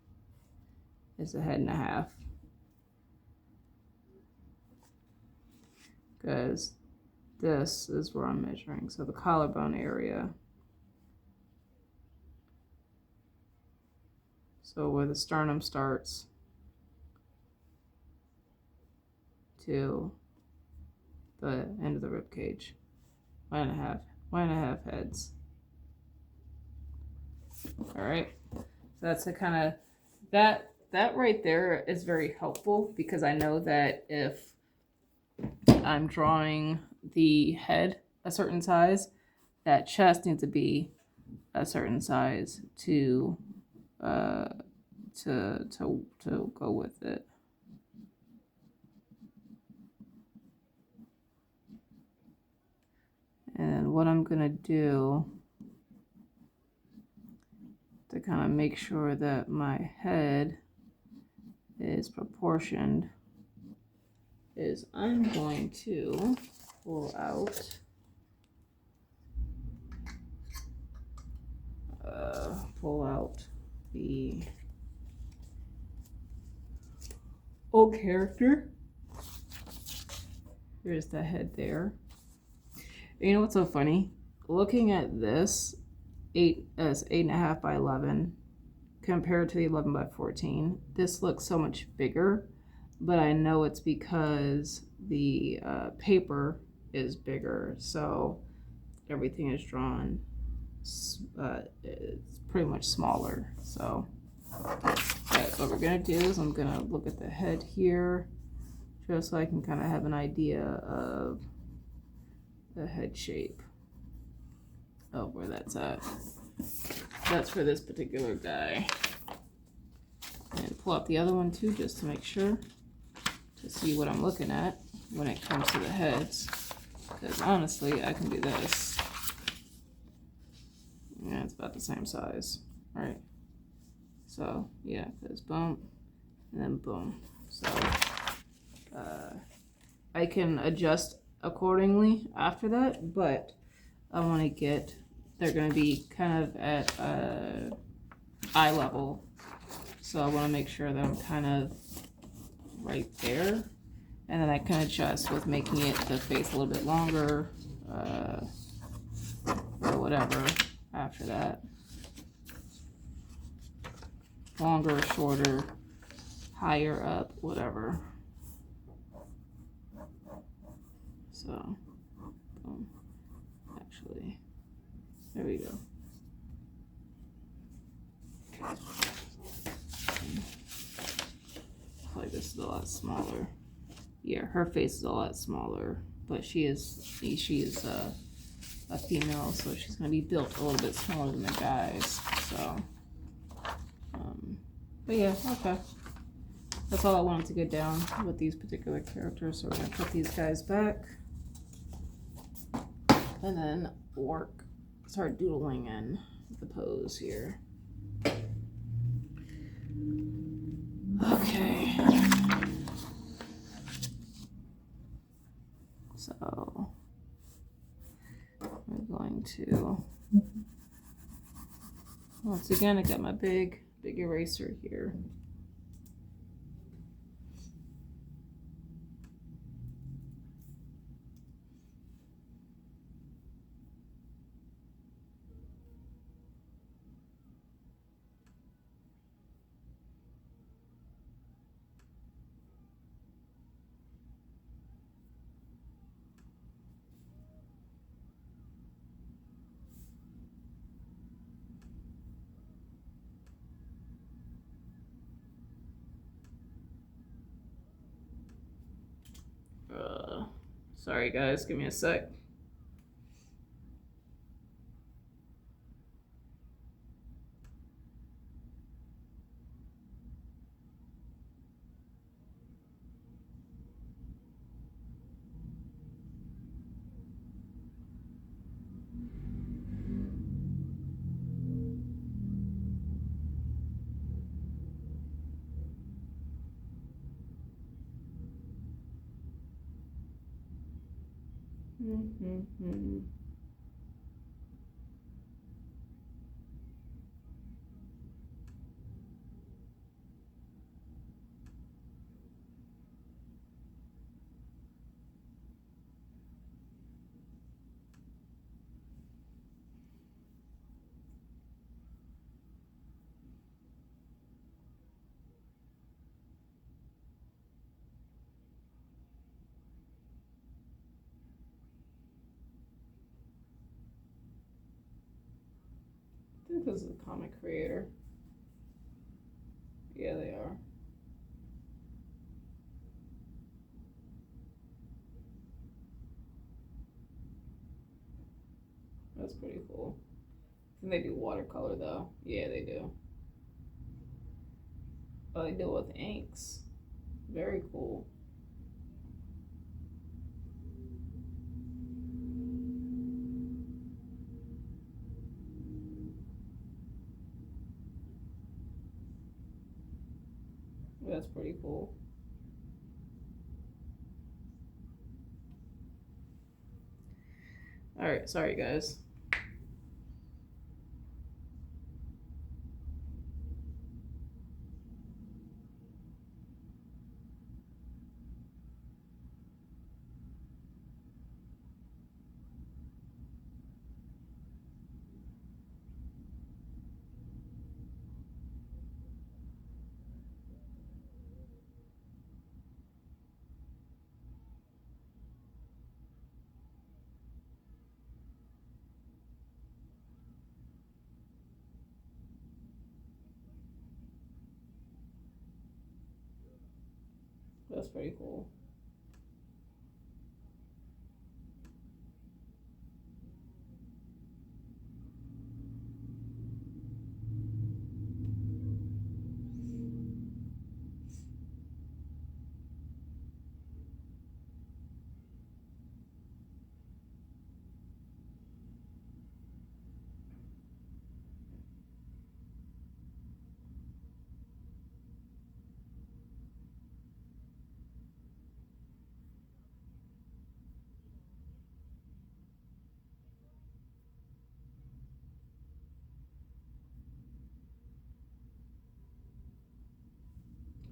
is 1.5 heads. Because this is where I'm measuring. So the collarbone area. So where the sternum starts to the end of the rib cage. 1.5 heads. All right. So that's the kind of that right there is very helpful, because I know that if I'm drawing the head a certain size, that chest needs to be a certain size to go with it. And what I'm gonna do to kind of make sure that my head is proportioned is I'm going to pull out the old character. Here's the head there. You know what's so funny? Looking at this 8.5 by 11 compared to the 11 by 14, this looks so much bigger, but I know it's because the paper is bigger, so everything is drawn. It's pretty much smaller. So what we're gonna do is I'm gonna look at the head here, just so I can kind of have an idea of the head shape of where that's at. That's for this particular guy. And pull out the other one too, just to make sure, to see what I'm looking at when it comes to the heads. Because honestly, I can do this. Yeah, it's about the same size, right? So yeah, there's boom, and then boom. So I can adjust accordingly after that, but I want to get, they're going to be kind of at eye level, so I want to make sure that I'm kind of right there, and then I can adjust with making it the face a little bit longer or whatever after that. Longer, shorter, higher up, whatever. So, actually, there we go. Like this is a lot smaller. Yeah, her face is a lot smaller, but she is a female, so she's gonna be built a little bit smaller than the guys. So, but yeah, okay. That's all I wanted to get down with these particular characters. So we're gonna put these guys back, and then start doodling in the pose here. Okay. So we're going to, once again, I got my big eraser here. Sorry guys, give me a sec. I think this is a comic creator. Yeah, they are. That's pretty cool. I think they do watercolor though. Yeah, they do. Oh, they do it with inks. Very cool. That's pretty cool. All right, sorry guys. That's pretty cool.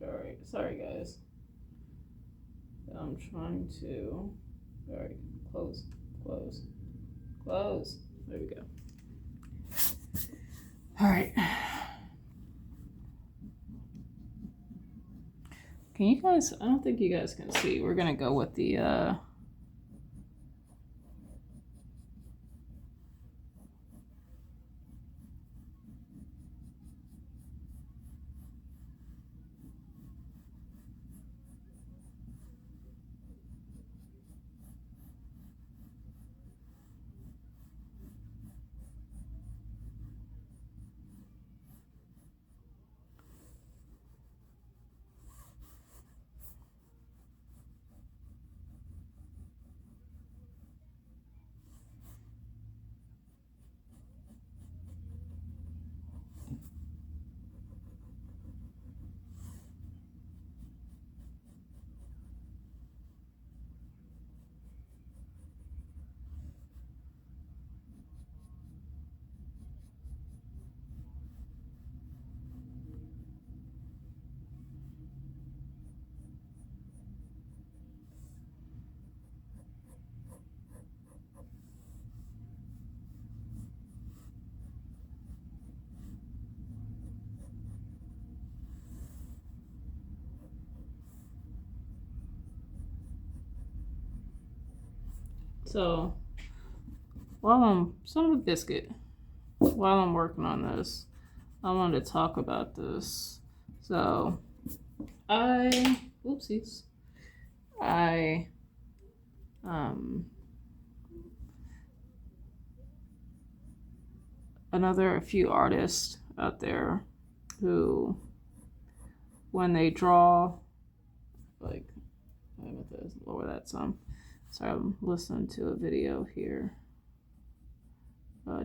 Alright, sorry guys. I'm trying to. Alright, close. There we go. Alright. Can you guys, I don't think you guys can see. We're gonna go with the So while I'm son of a biscuit, while I'm working on this, I wanted to talk about this. So oopsies, I a few artists out there who, when they draw, like, I'm going to lower that some. Sorry, I'm listening to a video here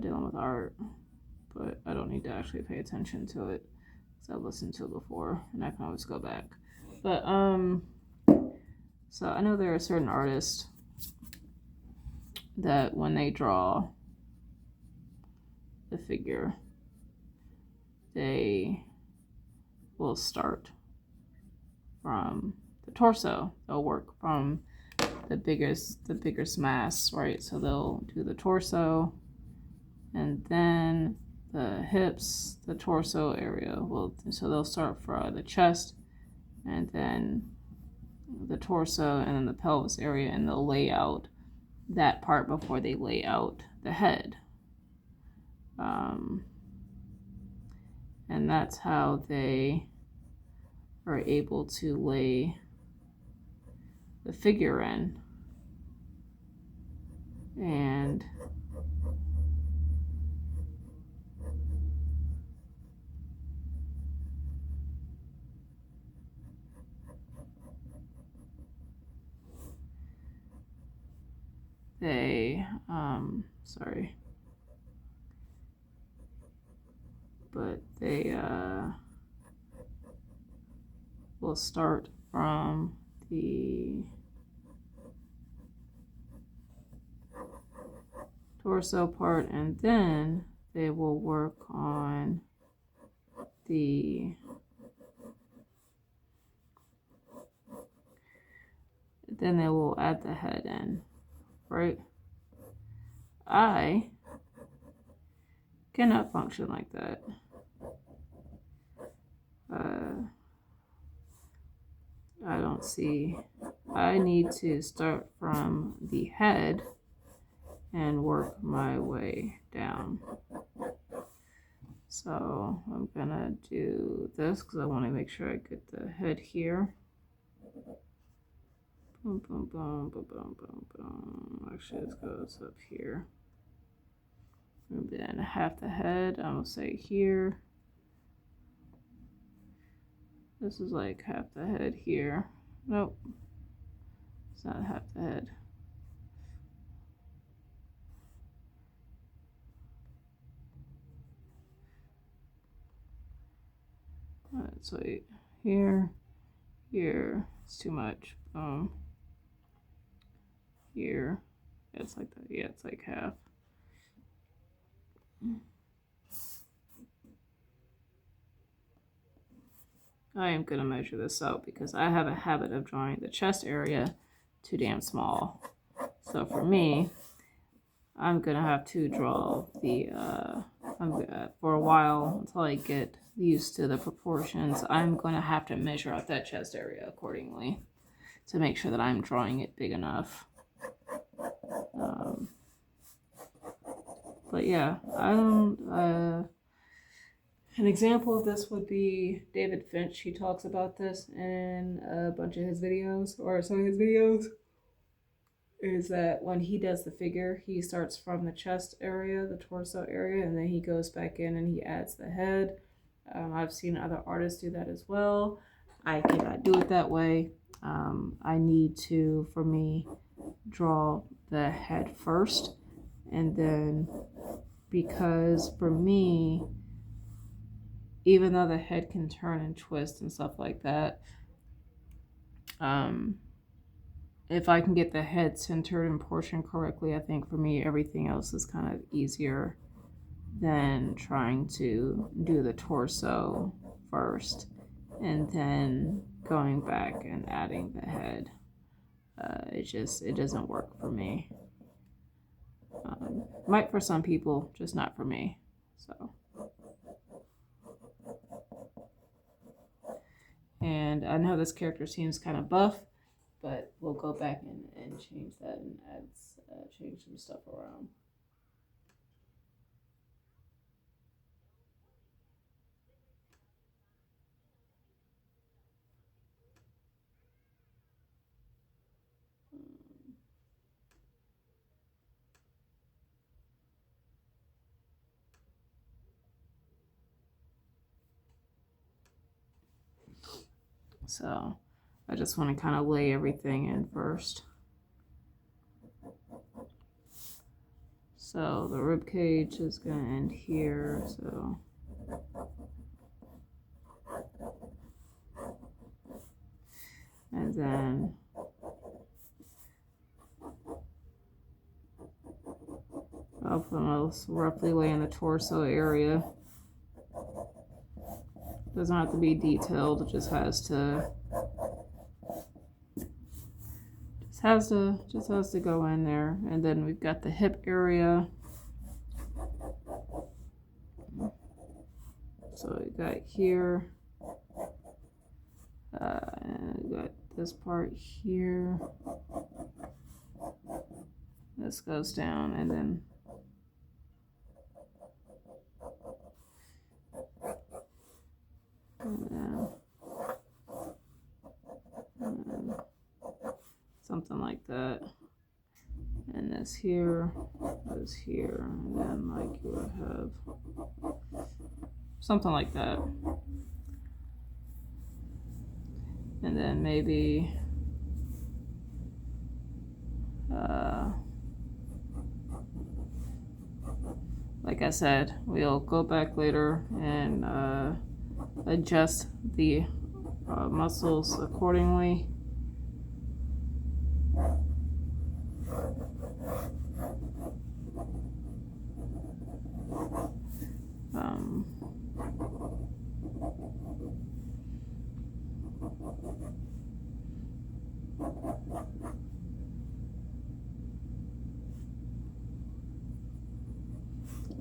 dealing with art, but I don't need to actually pay attention to it because I've listened to it before and I can always go back. But so I know there are certain artists that when they draw the figure, they will start from the torso. They'll work from the biggest mass, right? So they'll do the torso, and then the hips, the torso area. So they'll start from the chest, and then the torso, and then the pelvis area, and they'll lay out that part before they lay out the head. And that's how they are able to lay the figure in. And they will start from the torso part, and then they will work on then they will add the head in, right? I cannot function like that. I don't see. I need to start from the head and work my way down. So I'm gonna do this because I want to make sure I get the head here. Boom, boom, boom, boom, boom, boom, boom. Actually, this goes up here. And then half the head, I'm gonna say here. This is like half the head here. Nope, it's not half the head. Alright, so here, it's too much. Here, it's like that. Yeah, it's like half. I am going to measure this out because I have a habit of drawing the chest area too damn small. So for me, I'm going to have to draw the, for a while until I get used to the proportions, I'm going to have to measure out that chest area accordingly to make sure that I'm drawing it big enough. But yeah, I don't, an example of this would be David Finch. He talks about this in a bunch of his videos, or some of his videos, is that when he does the figure, he starts from the chest area, the torso area, and then he goes back in and he adds the head. I've seen other artists do that as well. I cannot do it that way. I need to, for me, draw the head first, and then, because for me, even though the head can turn and twist and stuff like that, if I can get the head centered and portioned correctly, I think for me everything else is kind of easier than trying to do the torso first and then going back and adding the head. It doesn't work for me. Might for some people, just not for me. So. And I know this character seems kind of buff, but we'll go back and change that and add, change some stuff around. So I just want to kind of lay everything in first. So the rib cage is going to end here. So and then I'll roughly lay in the torso area. Doesn't have to be detailed, it just has to go in there. And then we've got the hip area. So we got here, and we got this part here. This goes down, and then something like that. And this here goes here, and then like you would have something like that. And then maybe like I said, we'll go back later and adjust the muscles accordingly.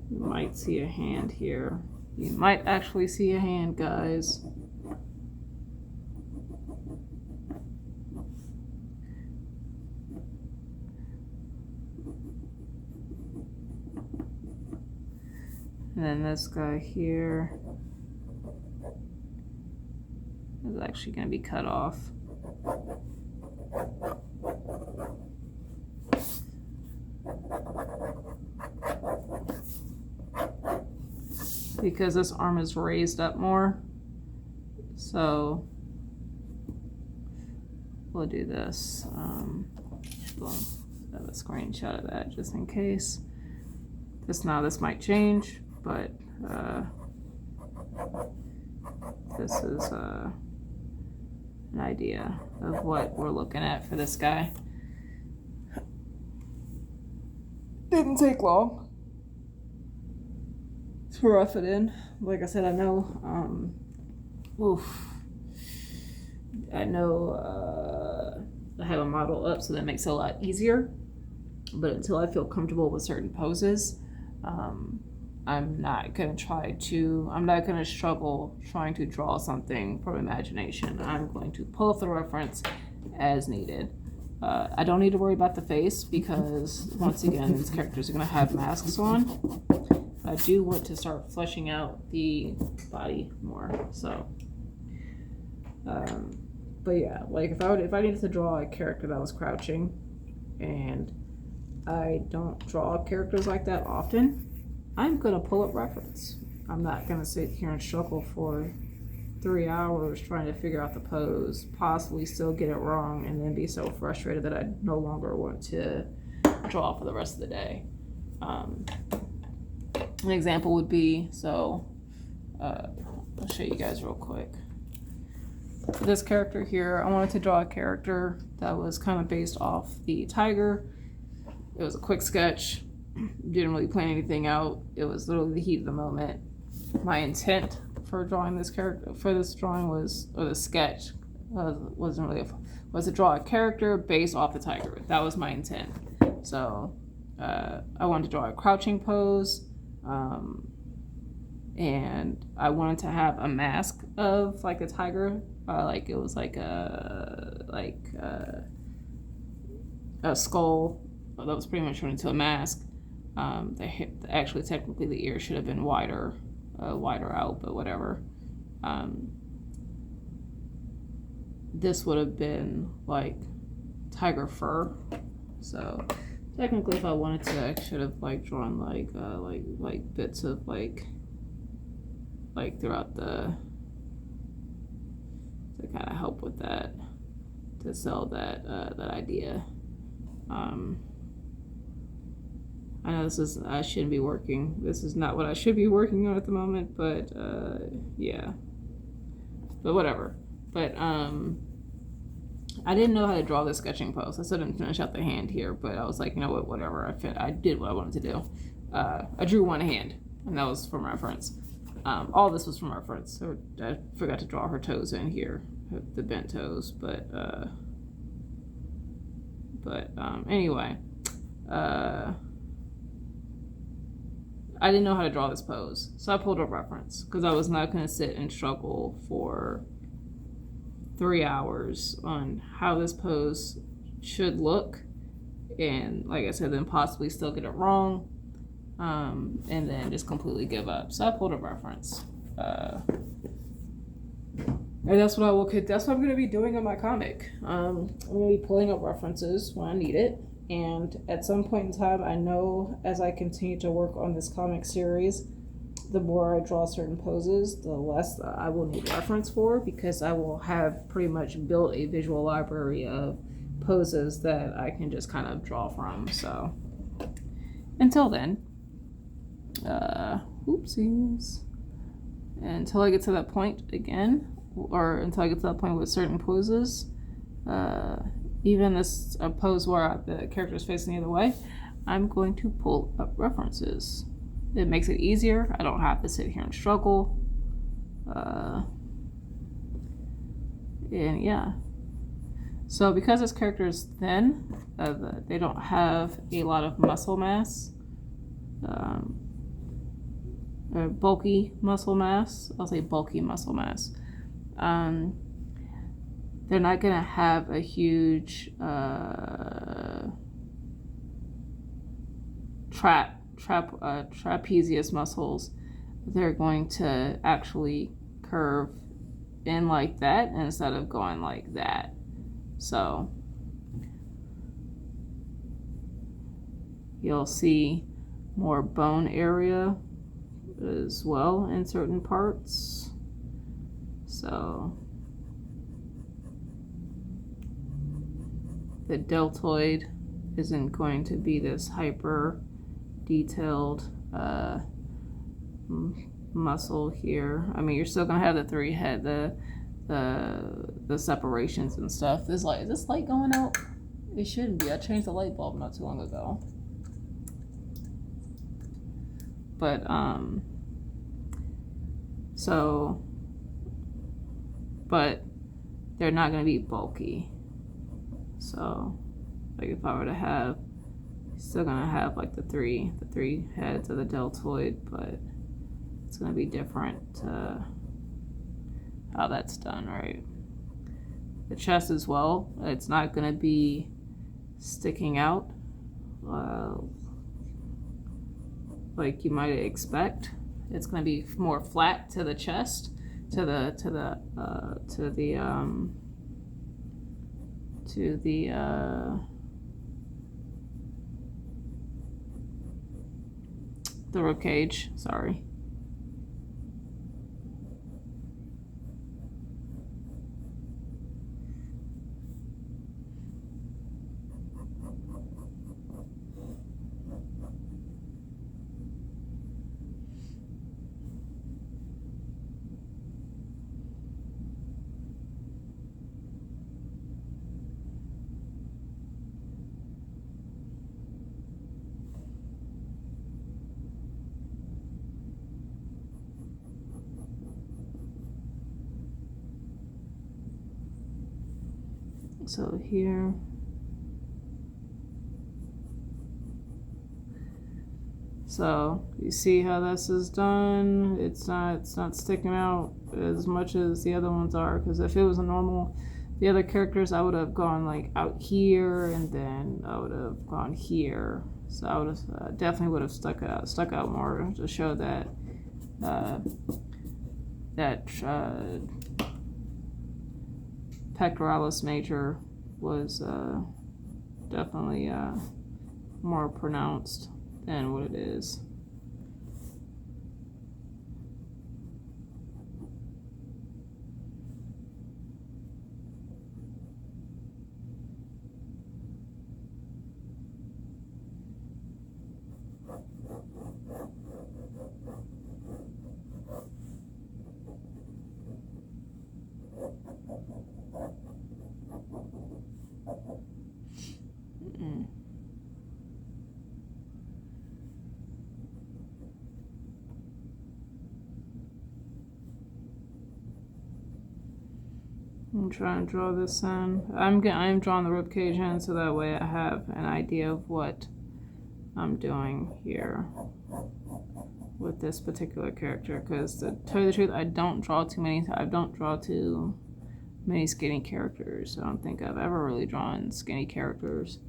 You might see a hand here. You might actually see a hand, guys. And then this guy here is actually going to be cut off. Because this arm is raised up more. So we'll do this. We'll have a screenshot of that just in case. This might change, but this is an idea of what we're looking at for this guy. Didn't take long to rough it in. Like I said, I know I have a model up, so that makes it a lot easier. But until I feel comfortable with certain poses, I'm not gonna struggle trying to draw something from imagination. I'm going to pull up the reference as needed. I don't need to worry about the face because once again, these characters are gonna have masks on. I do want to start fleshing out the body more. So, but yeah, like if I needed to draw a character that was crouching, and I don't draw characters like that often, I'm gonna pull up reference. I'm not gonna sit here and struggle for 3 hours trying to figure out the pose, possibly still get it wrong, and then be so frustrated that I no longer want to draw for the rest of the day. An example would be, I'll show you guys real quick. For this character here, I wanted to draw a character that was kind of based off the tiger. It was a quick sketch, didn't really plan anything out. It was literally the heat of the moment. My intent for drawing this character, for this drawing was to draw a character based off the tiger. That was my intent. So I wanted to draw a crouching pose, and I wanted to have a mask of like a tiger, like it was like a a skull that was pretty much turned into a mask. Actually, technically, the ear should have been wider out, but whatever. This would have been like tiger fur. So technically, if I wanted to, I should have like drawn like bits of like throughout the, to kind of help with that, to sell that idea. I know I shouldn't be working. This is not what I should be working on at the moment, but yeah. But whatever. But I didn't know how to draw the sketching pose. I still didn't finish out the hand here, but I was like, you know what, whatever. I did what I wanted to do. I drew one hand, and that was from reference. All this was from reference. So I forgot to draw her toes in here, the bent toes. But anyway, I didn't know how to draw this pose, so I pulled a reference because I was not going to sit and struggle for 3 hours on how this pose should look, and like I said, then possibly still get it wrong, and then just completely give up. So I pulled a reference, and that's what that's what I'm going to be doing in my comic. I'm going to be pulling up references when I need it. And at some point in time, I know as I continue to work on this comic series, the more I draw certain poses, the less I will need reference for, because I will have pretty much built a visual library of poses that I can just kind of draw from. So until then, oopsies. Until I get to that point again, or until I get to that point with certain poses, even this pose where the character is facing the other way, I'm going to pull up references. It makes it easier. I don't have to sit here and struggle. And yeah. So because this character is thin, they don't have a lot of muscle mass, or bulky muscle mass. I'll say bulky muscle mass. They're not going to have a huge trapezius muscles. They're going to actually curve in like that instead of going like that. So you'll see more bone area as well in certain parts. So the deltoid isn't going to be this hyper detailed muscle here. I mean, you're still gonna have the three head, the separations and stuff. Is this light going out? It shouldn't be. I changed the light bulb not too long ago. But but they're not gonna be bulky. So like if I were to have, still gonna have like the three heads of the deltoid, but it's gonna be different how that's done, right? The chest as well, it's not gonna be sticking out like you might expect. It's gonna be more flat to the chest, to the rib cage, sorry. So here, so you see how this is done. It's not sticking out as much as the other ones are, because if it was a normal, the other characters, I would have gone like out here, and then I would have gone here. So I would have definitely would have stuck out more to show that uh, that pectoralis major was definitely more pronounced than what it is. I'm trying to draw this in. I'm drawing the ribcage in so that way I have an idea of what I'm doing here with this particular character. Because to tell you the truth, I don't draw too many skinny characters. I don't think I've ever really drawn skinny characters,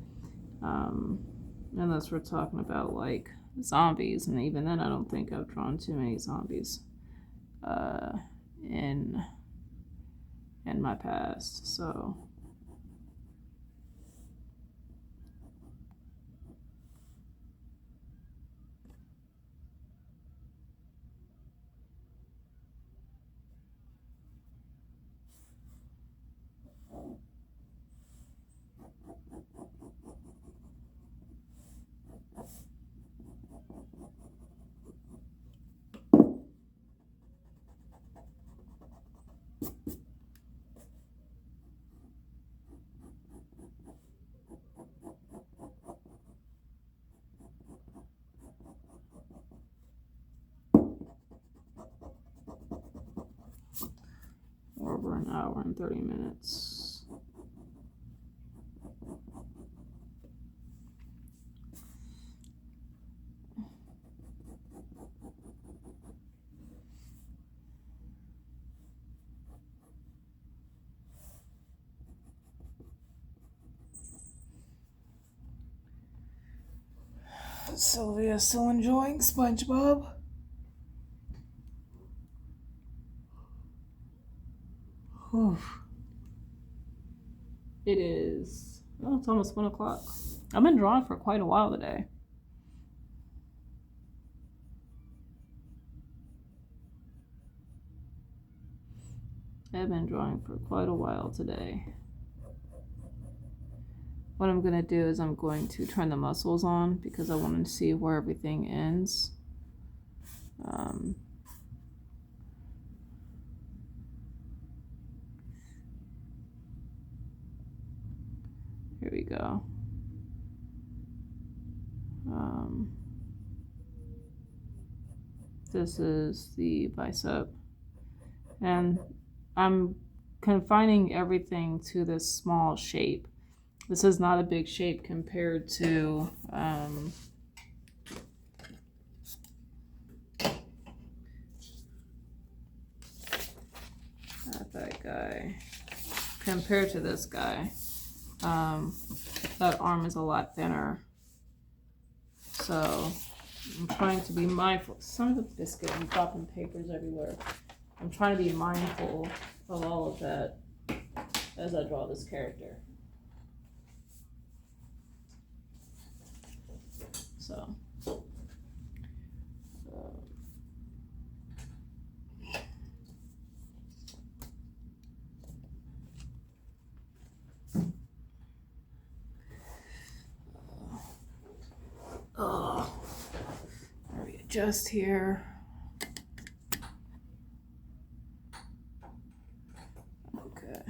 unless we're talking about like zombies, and even then I don't think I've drawn too many zombies in my past. So over an hour and 30 minutes. Sylvia still enjoying SpongeBob? It is, oh, it's almost 1 o'clock. I've been drawing for quite a while today. I've been drawing for quite a while today. What I'm going to do is I'm going to turn the muscles on because I want to see where everything ends. Here we go. This is the bicep, and I'm confining everything to this small shape. This is not a big shape compared to not that guy. Compared to this guy, that arm is a lot thinner. So I'm trying to be mindful. Son of a biscuit, I'm dropping papers everywhere. I'm trying to be mindful of all of that as I draw this character. So just here. Okay.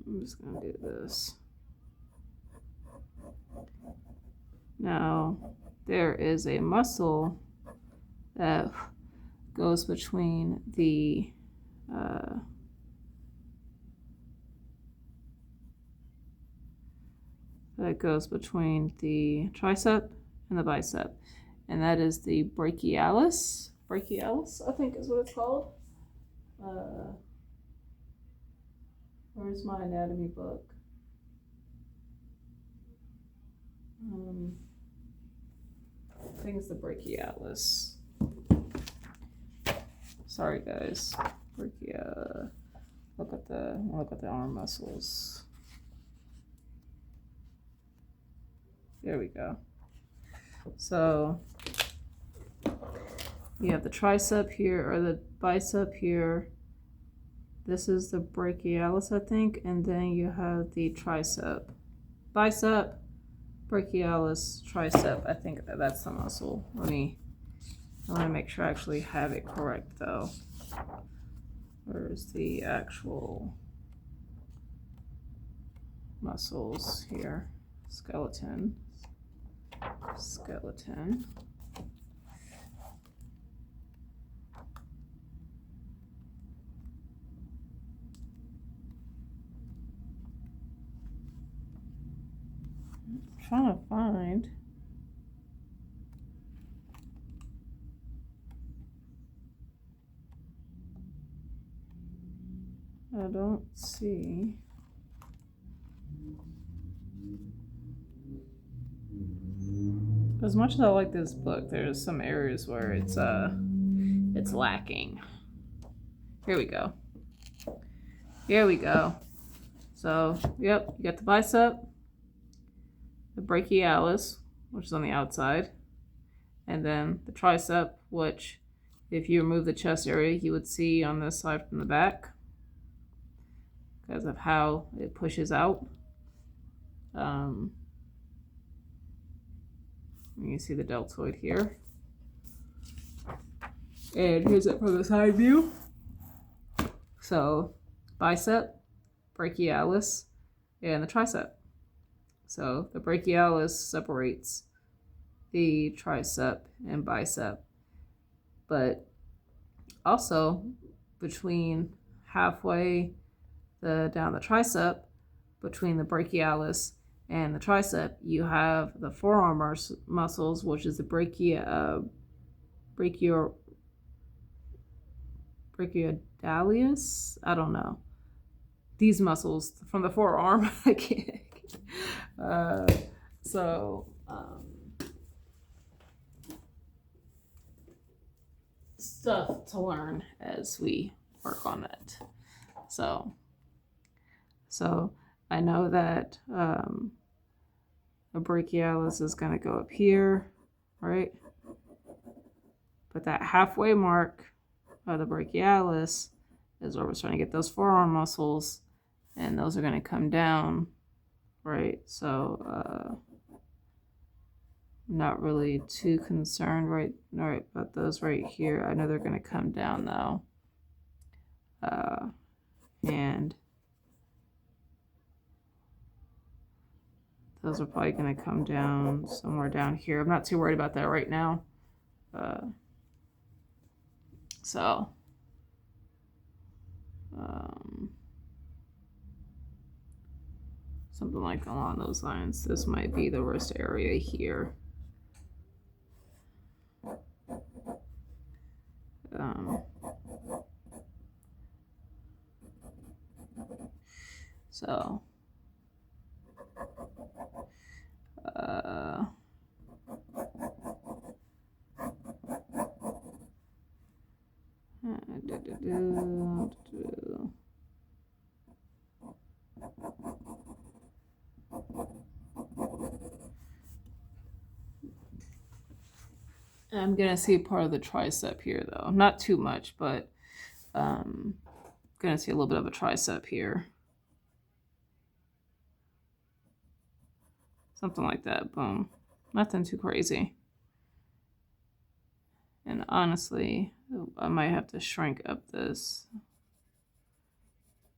I'm just gonna do this. Now, there is a muscle that goes between the that goes between the tricep and the bicep, and that is the brachialis. Brachialis, I think is what it's called. Where's my anatomy book? I think it's the brachialis. Sorry guys. Look at the arm muscles. There we go. So you have the tricep here, or the bicep here. This is the brachialis, I think, and then you have the tricep. Bicep, brachialis, tricep. I think that's the muscle. I want to make sure I actually have it correct though. Where's the actual muscles here? Skeleton. I'm trying to find. I don't see. As much as I like this book, there's some areas where it's lacking. Here we go. So, yep, you got the bicep, the brachialis, which is on the outside, and then the tricep, which if you remove the chest area, you would see on this side from the back because of how it pushes out. You see the deltoid here. And here's it from the side view. So bicep, brachialis, and the tricep. So the brachialis separates the tricep and bicep. But also between halfway down the tricep, between the brachialis and the tricep, you have the forearm muscles, which is the brachiodalius. I don't know. These muscles from the forearm. I can't. Stuff to learn as we work on it. So I know that the brachialis is going to go up here, right? But that halfway mark of the brachialis is where we're starting to get those forearm muscles, and those are going to come down, right? So I'm not really too concerned right about those right here. I know they're going to come down though. And those are probably going to come down somewhere down here. I'm not too worried about that right now. Something like along those lines. This might be the worst area here. I'm gonna see part of the tricep here though. Not too much, but gonna see a little bit of a tricep here. Something like that, boom. Nothing too crazy. And honestly, I might have to shrink up this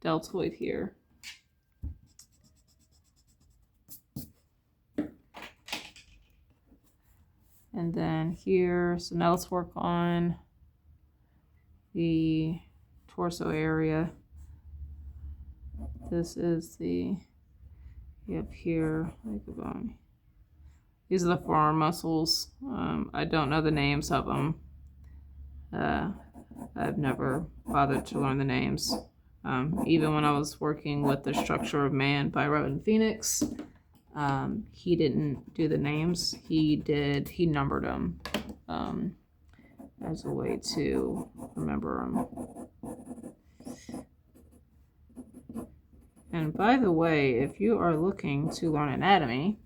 deltoid here. And then here, so now let's work on the torso area. This is the You have here, like the bone. These are the forearm muscles. I don't know the names of them. I've never bothered to learn the names. Even when I was working with The Structure of Man by Robin Phoenix, he didn't do the names. He numbered them as a way to remember them. And by the way, if you are looking to learn anatomy,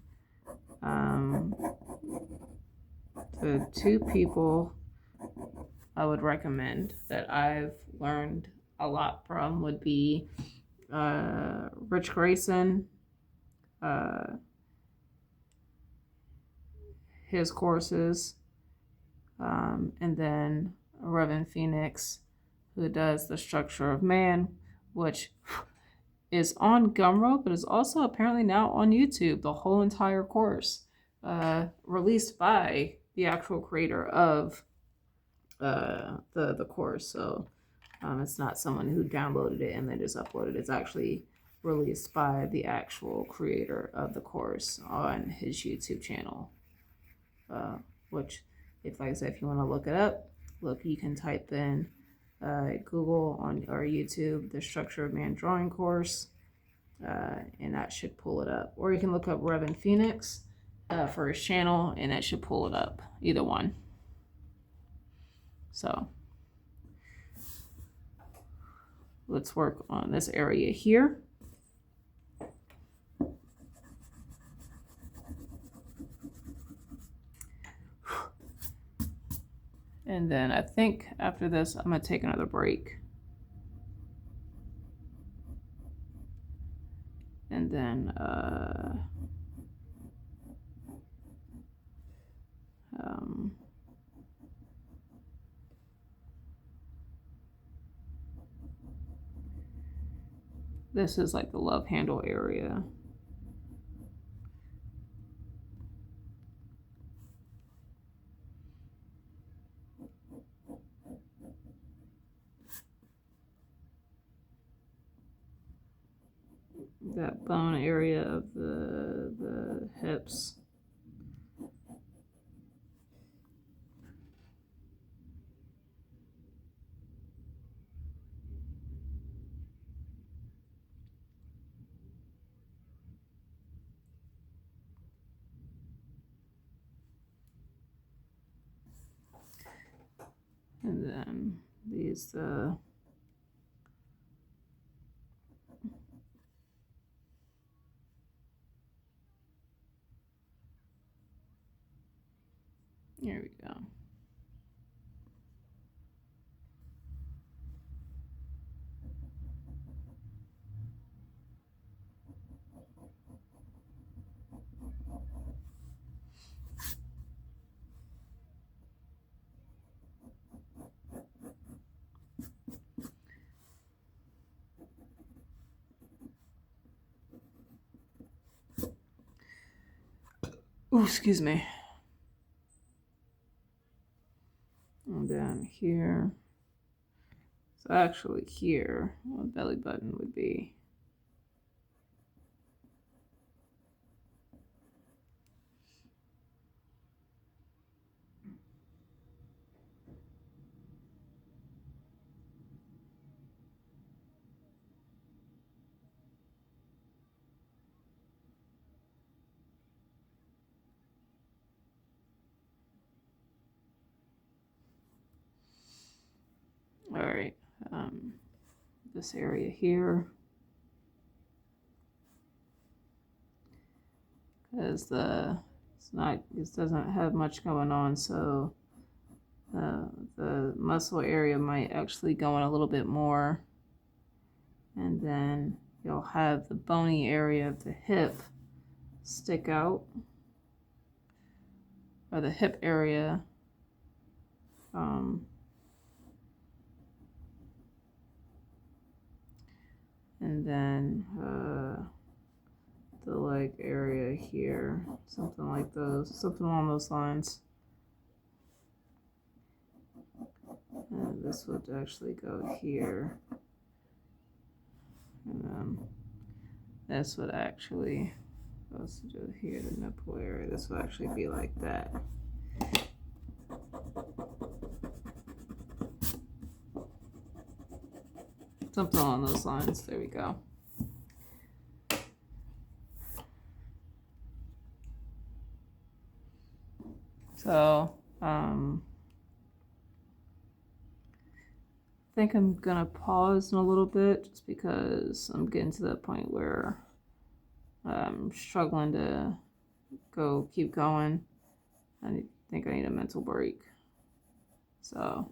the two people I would recommend that I've learned a lot from would be Rich Grayson, his courses, and then Reverend Phoenix, who does The Structure of Man, which is on Gumroad, but is also apparently now on YouTube, the whole entire course, released by the actual creator of the course. So it's not someone who downloaded it and then just uploaded it. It's actually released by the actual creator of the course on his YouTube channel. Which, like I said, if you want to look it up, you can type in Google on or YouTube The Structure of Man drawing course, and that should pull it up. Or you can look up Reverend Phoenix for his channel, and that should pull it up. Either one. So let's work on this area here. And then I think after this, I'm going to take another break. And then this is like the love handle area. That bone area of the hips. And then these here we go. Ooh, excuse me. And then here. So actually here, what belly button would be. All right, this area here, because it doesn't have much going on, so the muscle area might actually go in a little bit more, and then you'll have the bony area of the hip stick out, or the hip area. And then the leg area here, something along those lines. And this would actually go here. And then this would actually Supposed to do here, the nipple area. This will actually be like that. Something along those lines. There we go. So, I think I'm gonna pause in a little bit just because I'm getting to that point where I'm struggling to keep going. I think I need a mental break. So,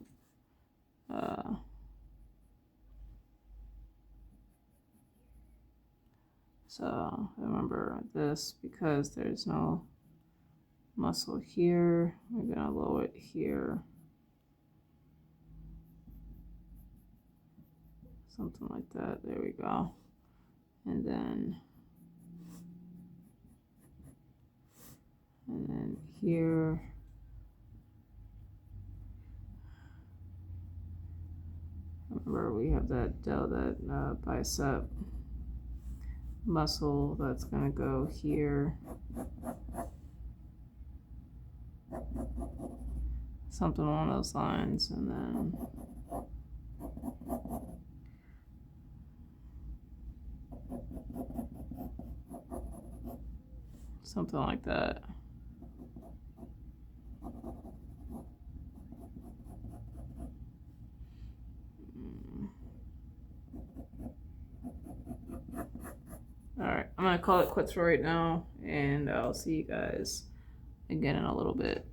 remember this, because there's no muscle here, we're gonna lower it here. Something like that. There we go. And then here. Remember, we have that bicep muscle that's gonna go here. Something along those lines, and then something like that. Alright, I'm gonna call it quits for right now, and I'll see you guys again in a little bit.